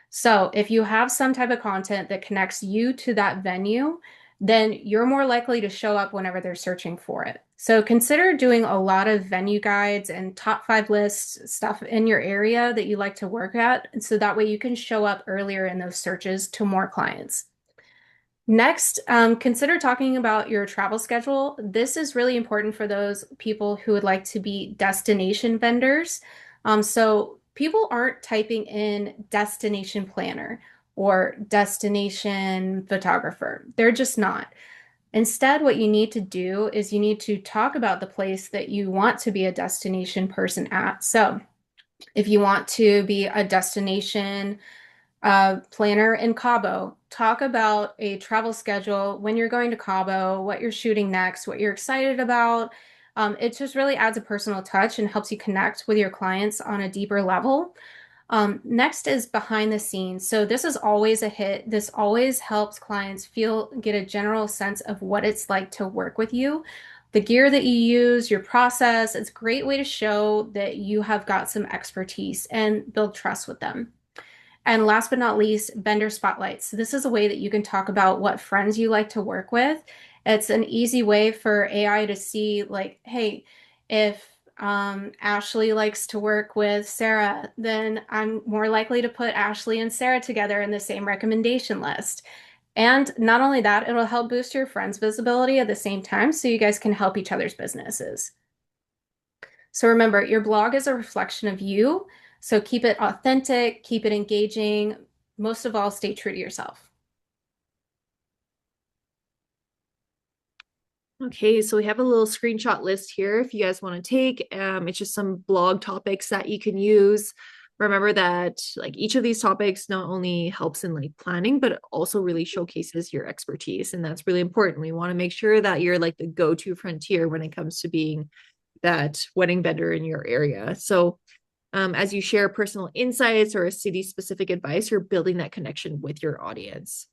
S1: So if you have some type of content that connects you to that venue, then you're more likely to show up whenever they're searching for it. So consider doing a lot of venue guides and top 5 lists stuff in your area that you like to work at. And so that way you can show up earlier in those searches to more clients. Next, consider talking about your travel schedule. This is really important for those people who would like to be destination vendors. So people aren't typing in destination planner or destination photographer. They're just not. Instead, what you need to do is you need to talk about the place that you want to be a destination person at. So if you want to be a destination planner in Cabo. Talk about a travel schedule, when you're going to Cabo, what you're shooting next, what you're excited about. It just really adds a personal touch and helps you connect with your clients on a deeper level. Next is behind the scenes. So this is always a hit. This always helps clients get a general sense of what it's like to work with you. The gear that you use, your process, it's a great way to show that you have got some expertise and build trust with them. And last but not least, vendor spotlights. So this is a way that you can talk about what friends you like to work with. It's an easy way for AI to see, like, hey, if Ashley likes to work with Sarah, then I'm more likely to put Ashley and Sarah together in the same recommendation list. And not only that, it'll help boost your friends' visibility at the same time so you guys can help each other's businesses. So remember, your blog is a reflection of you. So keep it authentic, keep it engaging. Most of all, stay true to yourself.
S2: Okay, so we have a little screenshot list here if you guys want to take. It's just some blog topics that you can use. Remember that like each of these topics not only helps in like planning, but it also really showcases your expertise. And that's really important. We want to make sure that you're like the go-to frontier when it comes to being that wedding vendor in your area. So as you share personal insights or a city specific advice, you're building that connection with your audience.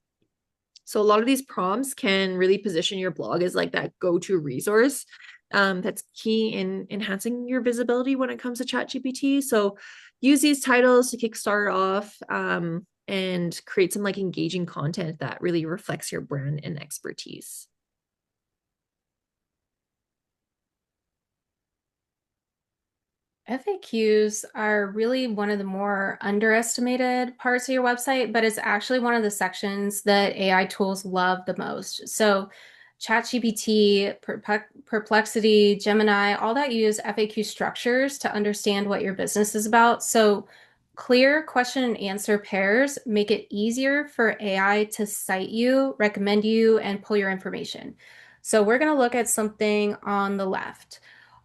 S2: So a lot of these prompts can really position your blog as like that go-to resource. That's key in enhancing your visibility when it comes to ChatGPT. So use these titles to kickstart off and create some like engaging content that really reflects your brand and expertise.
S1: FAQs are really one of the more underestimated parts of your website, but it's actually one of the sections that AI tools love the most. So, ChatGPT, Perplexity, Gemini, all that use FAQ structures to understand what your business is about. So, clear question and answer pairs make it easier for AI to cite you, recommend you, and pull your information. So, we're going to look at something on the left.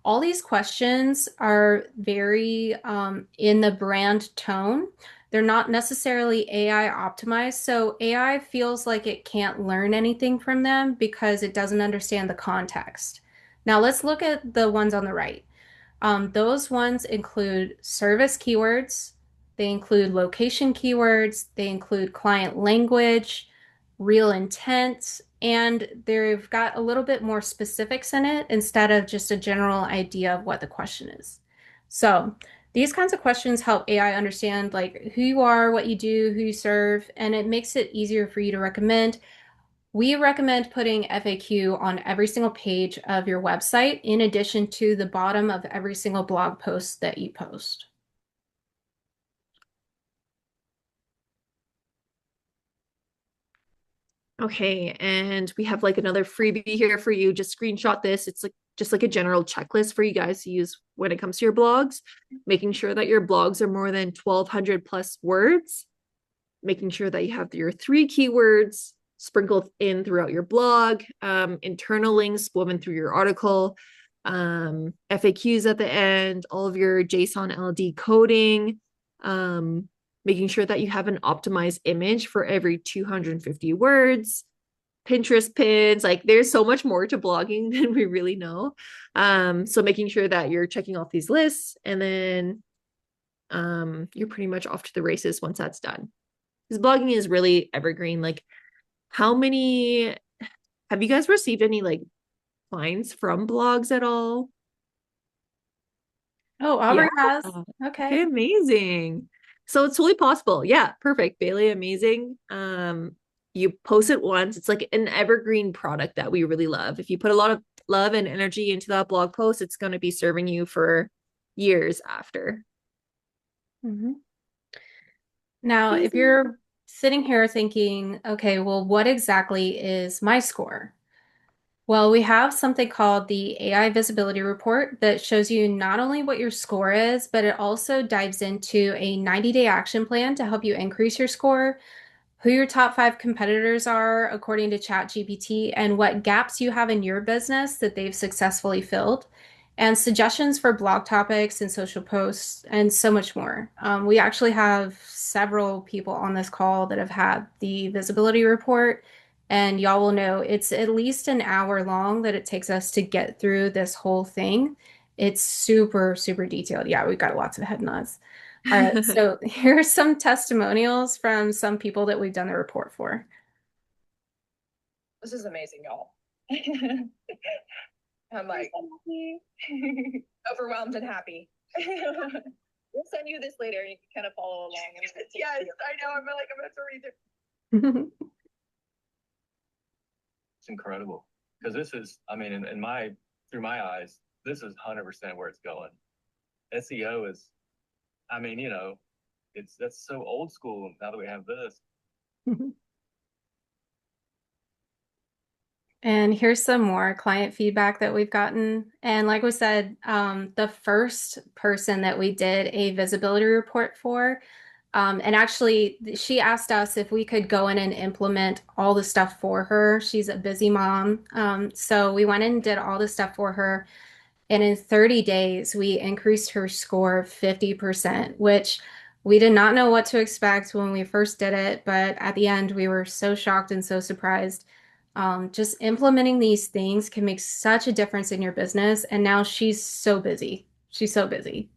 S1: All these questions are very in the brand tone. They're not necessarily AI optimized. So AI feels like it can't learn anything from them because it doesn't understand the context. Now let's look at the ones on the right. Those ones include service keywords, they include location keywords, they include client language, real intent, and they've got a little bit more specifics in it instead of just a general idea of what the question is. So these kinds of questions help AI understand like who you are, what you do, who you serve, and it makes it easier for you to recommend. We recommend putting FAQ on every single page of your website, in addition to the bottom of every single blog post that you post.
S2: Okay, and we have like another freebie here for you. Just screenshot this. It's like just like a general checklist for you guys to use when it comes to your blogs, making sure that your blogs are more than 1,200 plus words, making sure that you have your 3 keywords sprinkled in throughout your blog, internal links woven through your article, FAQs at the end, all of your JSON LD coding, making sure that you have an optimized image for every 250 words, Pinterest pins. Like there's so much more to blogging than we really know. So making sure that you're checking off these lists, and then you're pretty much off to the races once that's done. Because blogging is really evergreen. Like, how many have you guys received any like clients from blogs at all?
S1: Oh,
S2: Yeah.
S1: Aubrey has. Okay.
S2: Okay, amazing. So it's totally possible. Yeah, perfect. Bailey, amazing. You post it once. It's like an evergreen product that we really love. If you put a lot of love and energy into that blog post, it's going to be serving you for years after.
S1: Mhm. Now, if you're sitting here thinking, okay, well, what exactly is my score? Well, we have something called the AI Visibility Report that shows you not only what your score is, but it also dives into a 90-day action plan to help you increase your score, who your top 5 competitors are according to ChatGPT, and what gaps you have in your business that they've successfully filled, and suggestions for blog topics and social posts, and so much more. We actually have several people on this call that have had the visibility report, and y'all will know it's at least an hour long that it takes us to get through this whole thing. It's super, super detailed. Yeah, we've got lots of head nods. All right, so here's some testimonials from some people that we've done the report for.
S3: This is amazing, y'all. I'm like overwhelmed and happy. We'll send you this later. You can kind of follow along. Yes, I know. I'm like, I'm going to read it.
S4: It's incredible because this is, I mean, in my through my eyes, this is 100% where it's going. SEO is, I mean, that's so old school now that we have this.
S1: And here's some more client feedback that we've gotten. And like we said, the first person that we did a visibility report for, and actually she asked us if we could go in and implement all the stuff for her. She's a busy mom. So we went in and did all the stuff for her. And in 30 days, we increased her score 50%, which we did not know what to expect when we first did it. But at the end, we were so shocked and so surprised. Just implementing these things can make such a difference in your business. And now she's so busy. She's so busy.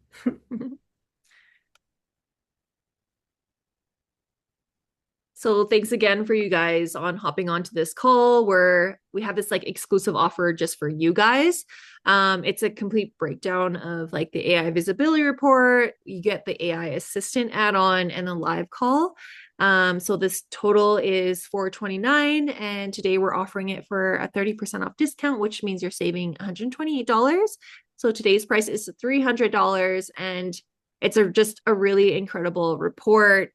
S2: So thanks again for you guys on hopping onto this call where we have this like exclusive offer just for you guys. It's a complete breakdown of like the AI visibility report. You get the AI assistant add-on and a live call. So this total is $429, and today we're offering it for a 30% off discount, which means you're saving $128. So today's price is $300, and it's just a really incredible report.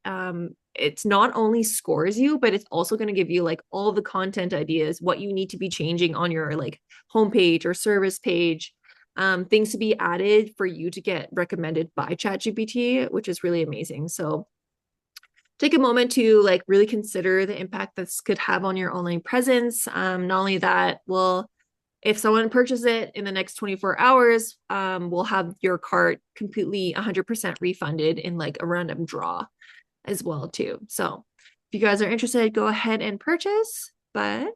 S2: It's not only scores you, but it's also going to give you like all the content ideas, what you need to be changing on your like homepage or service page, things to be added for you to get recommended by ChatGPT, which is really amazing. So take a moment to like really consider the impact this could have on your online presence. Not only that, well, if someone purchases it in the next 24 hours, we'll have your cart completely 100% refunded in like a random draw as well too. So if you guys are interested, go ahead and purchase. But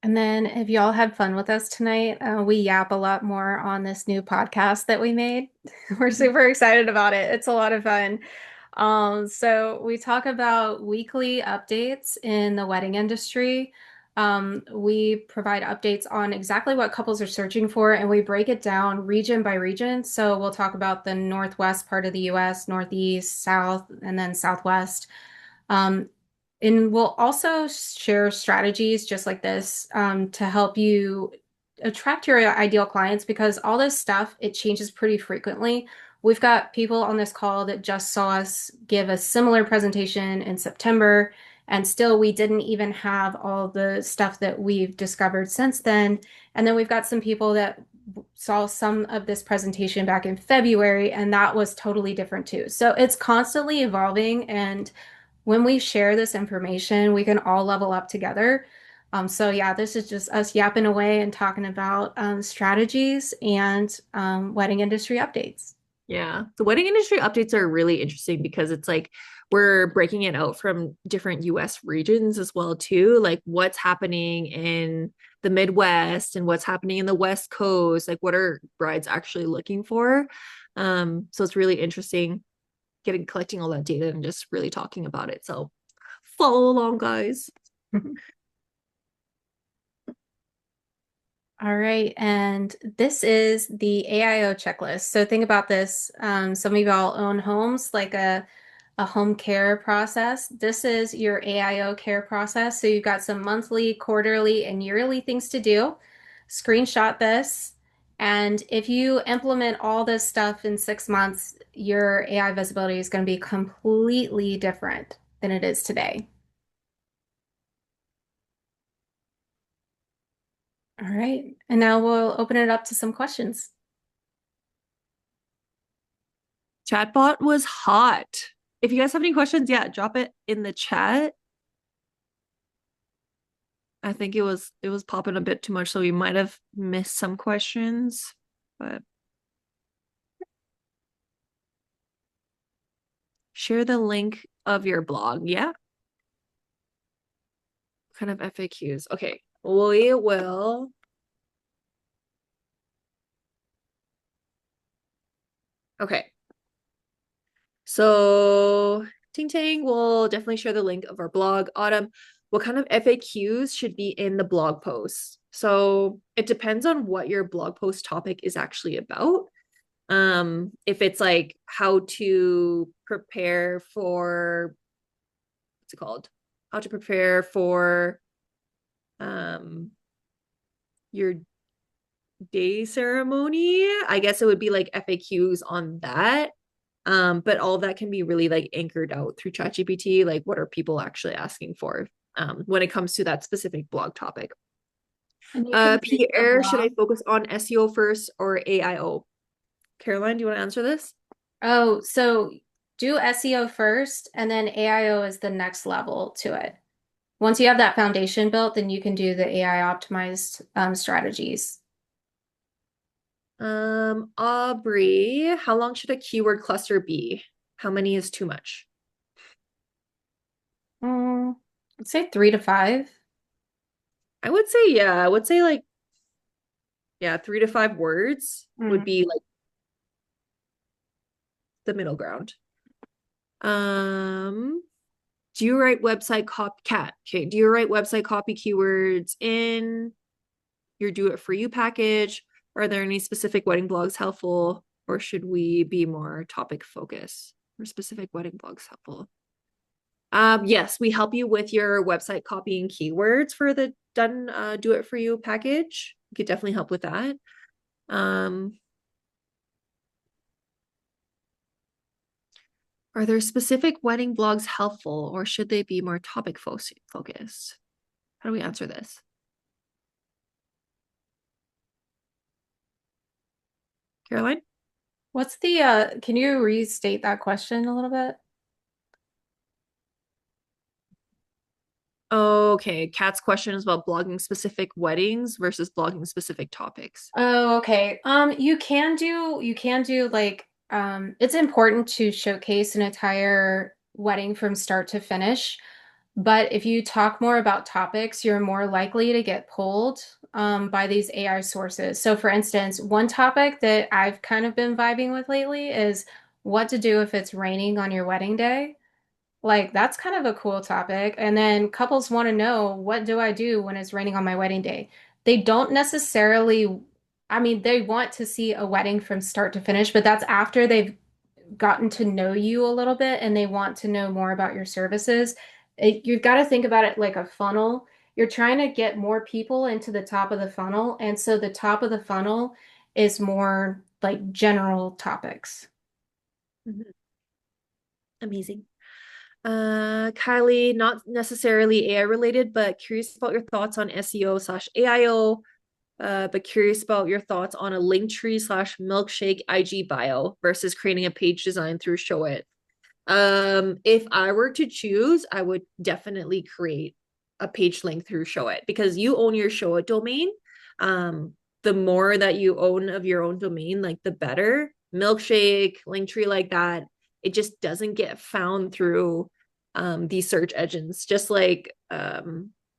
S1: And then if y'all had fun with us tonight, we yap a lot more on this new podcast that we made. We're super excited about it. It's a lot of fun. So we talk about weekly updates in the wedding industry. We provide updates on exactly what couples are searching for, and we break it down region by region. So we'll talk about the Northwest part of the US, Northeast, South, and then Southwest. Um, and we'll also share strategies just like this to help you attract your ideal clients because all this stuff, it changes pretty frequently. We've got people on this call that just saw us give a similar presentation in September, and still we didn't even have all the stuff that we've discovered since then. And then we've got some people that saw some of this presentation back in February, and that was totally different too. So it's constantly evolving, and when we share this information, we can all level up together. So yeah, this is just us yapping away and talking about strategies and wedding industry updates.
S2: yeah, the wedding industry updates are really interesting because it's like we're breaking it out from different US regions as well too, like what's happening in the Midwest and what's happening in the West Coast, like what are brides actually looking for. So it's really interesting collecting all that data and just really talking about it. So follow along, guys.
S1: All right, and this is the AIO checklist. So think about this. Some of y'all own homes, like a home care process. This is your AIO care process. So you've got some monthly, quarterly, and yearly things to do. Screenshot this. And if you implement all this stuff in 6 months, your AI visibility is going to be completely different than it is today. All right. And now we'll open it up to some questions.
S2: Chatbot was hot. If you guys have any questions, yeah, drop it in the chat. I think it was popping a bit too much, so we might have missed some questions, but share the link of your blog. Yeah. Kind of FAQs. Okay. We will. Okay. So Ting Tang will definitely share the link of our blog. Autumn, what kind of FAQs should be in the blog post? So it depends on what your blog post topic is actually about. If it's like how to prepare for what's it called? How to prepare for your day ceremony, I guess it would be like FAQs on that. But all of that can be really like anchored out through ChatGPT, like what are people actually asking for when it comes to that specific blog topic.
S1: And you can read the
S2: Pierre, should I
S1: blog.
S2: focus on SEO first or AIO? Caroline, do you want to answer this?
S1: Oh, so do SEO first, and then AIO is the next level to it. Once you have that foundation built, then you can do the AI optimized strategies.
S2: Aubrey, how long should a keyword cluster be? How many is too much?
S1: I'd say 3 to 5.
S2: I would say, yeah, I would say like, yeah, 3 to 5 words would be like the middle ground. Do you write website copycat? Okay, do you write website copy keywords in your do it for you package? Are there any specific wedding blogs helpful, or should we be more topic focused? Or specific wedding blogs helpful? Yes, we help you with your website copy and keywords for the done do it for you package. We could definitely help with that. Are there specific wedding blogs helpful, or should they be more topic focused? How do we answer this? Caroline?
S1: What's the can you restate that question a little bit?
S2: Okay, Kat's question is about blogging specific weddings versus blogging specific topics.
S1: Oh, okay. You can do like it's important to showcase an entire wedding from start to finish. But if you talk more about topics, you're more likely to get pulled by these AI sources. So, for instance, one topic that I've kind of been vibing with lately is what to do if it's raining on your wedding day. Like, that's kind of a cool topic. And then couples want to know, what do I do when it's raining on my wedding day? They don't necessarily, I mean, they want to see a wedding from start to finish, but that's after they've gotten to know you a little bit and they want to know more about your services. You've got to think about it like a funnel. You're trying to get more people into the top of the funnel. And so the top of the funnel is more like general topics.
S2: Mhm. Amazing. Kylie, not necessarily AI related, but curious about your thoughts on SEO/AIO. But curious about your thoughts on a Linktree/milkshake IG bio versus creating a page design through Showit. If I were to choose, I would definitely create a page link through Showit because you own your Showit domain. Um, the more that you own of your own domain, like the better. Milkshake, Linktree, like that, it just doesn't get found through these search engines, just like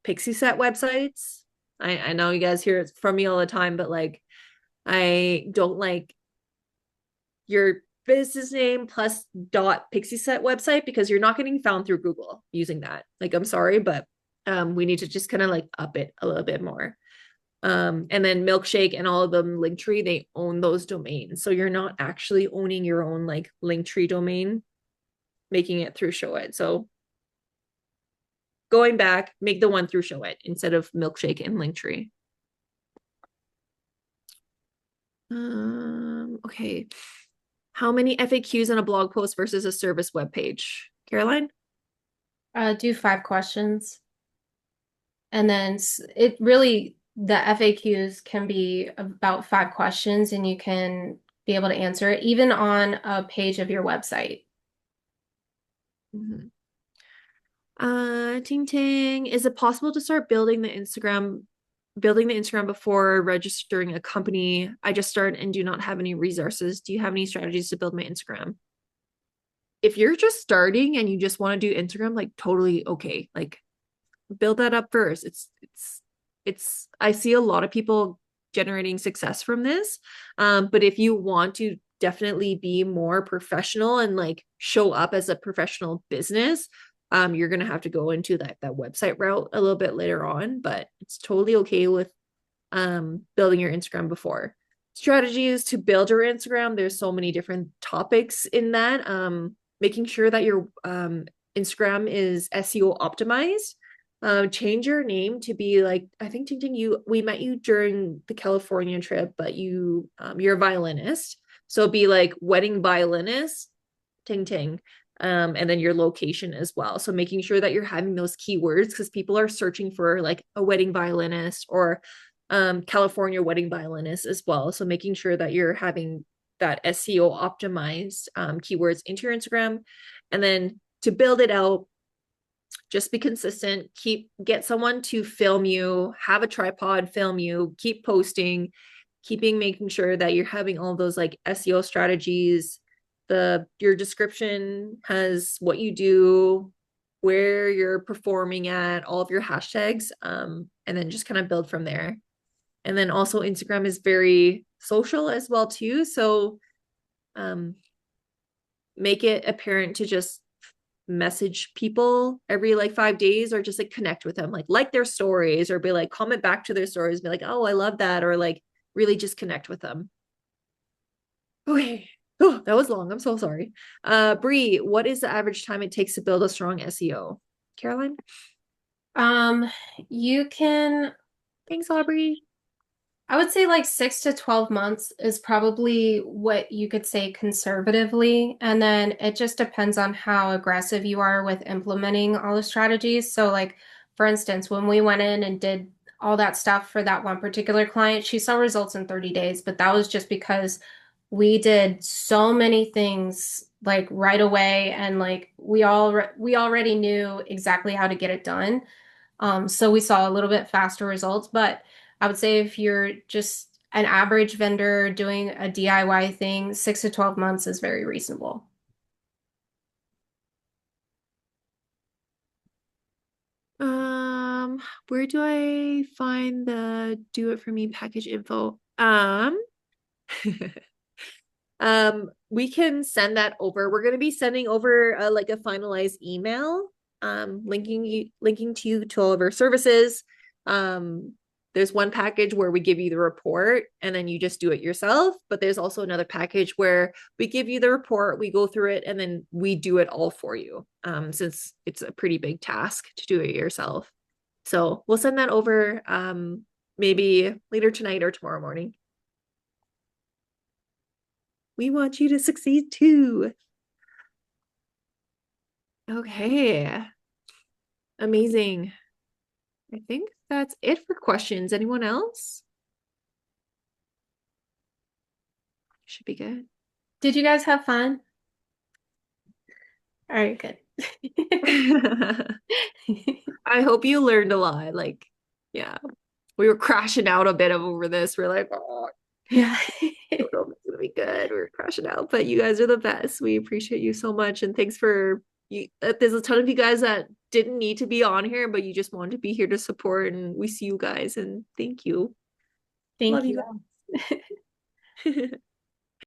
S2: Pixie set websites. I know you guys hear it from me all the time, but like I don't like your business name plus dot pixie set website because you're not getting found through Google using that. Like, I'm sorry, but we need to just kind of like up it a little bit more. And then Milkshake and all of them, Linktree, they own those domains. So you're not actually owning your own like Linktree domain, making it through Showit. So going back, make the one through Showit instead of Milkshake and Linktree. Okay. How many FAQs in a blog post versus a service web page? Caroline?
S1: Do 5 questions. And then it really, the FAQs can be about 5 questions and you can be able to answer it even on a page of your website.
S2: Mm-hmm. Ting Ting, is it possible to start building the Instagram before registering a company? I just started and do not have any resources. Do you have any strategies to build my Instagram? If you're just starting and you just want to do Instagram, like totally okay. Like build that up first. It's I see a lot of people generating success from this. But if you want to definitely be more professional and like show up as a professional business, you're gonna have to go into that website route a little bit later on, but it's totally okay with building your Instagram before. Strategies to build your Instagram, there's so many different topics in that. Making sure that your Instagram is SEO optimized. Change your name to be like, I think Ting Ting, we met you during the California trip, but you're a violinist. So be like wedding violinist, Ting Ting. And then your location as well. So making sure that you're having those keywords because people are searching for like a wedding violinist or California wedding violinist as well. So making sure that you're having that SEO optimized keywords into your Instagram. And then to build it out, just be consistent, get someone to film you, have a tripod, film you, keep posting, making sure that you're having all those like SEO strategies. Your description has what you do, where you're performing at, all of your hashtags, and then just kind of build from there. And then also Instagram is very social as well too. So make it apparent to just message people every like 5 days or just like connect with them, like their stories or be like comment back to their stories, be like, oh, I love that, or like really just connect with them. Okay. Oh, that was long. I'm so sorry. Bree, what is the average time it takes to build a strong SEO? Caroline?
S1: Um, you can,
S2: Thanks, Aubrey.
S1: I would say like 6 to 12 months is probably what you could say conservatively. And then it just depends on how aggressive you are with implementing all the strategies. So, like, for instance, when we went in and did all that stuff for that one particular client, she saw results in 30 days, but that was just because we did so many things like right away and like we already knew exactly how to get it done. So we saw a little bit faster results, but I would say if you're just an average vendor doing a DIY thing, 6 to 12 months is very reasonable.
S2: Um, where do I find the do it for me package info? We can send that over. We're going to be sending over like a finalized email, linking to you to all of our services. Um, there's one package where we give you the report and then you just do it yourself. But there's also another package where we give you the report, we go through it, and then we do it all for you. Since it's a pretty big task to do it yourself. So we'll send that over maybe later tonight or tomorrow morning. We want you to succeed too. Okay. Amazing. I think that's it for questions. Anyone else? Should be good.
S1: Did you guys have fun? All right, good.
S2: I hope you learned a lot. Like, yeah, we were crashing out a bit over this. We're like, oh,
S1: Yeah.
S2: I don't know if it's gonna be good. We're crashing out, but you guys are the best. We appreciate you so much, and thanks for you. There's a ton of you guys that didn't need to be on here, but you just wanted to be here to support, and we see you guys, and thank you. Love
S1: Thank
S2: you
S1: you.
S2: guys.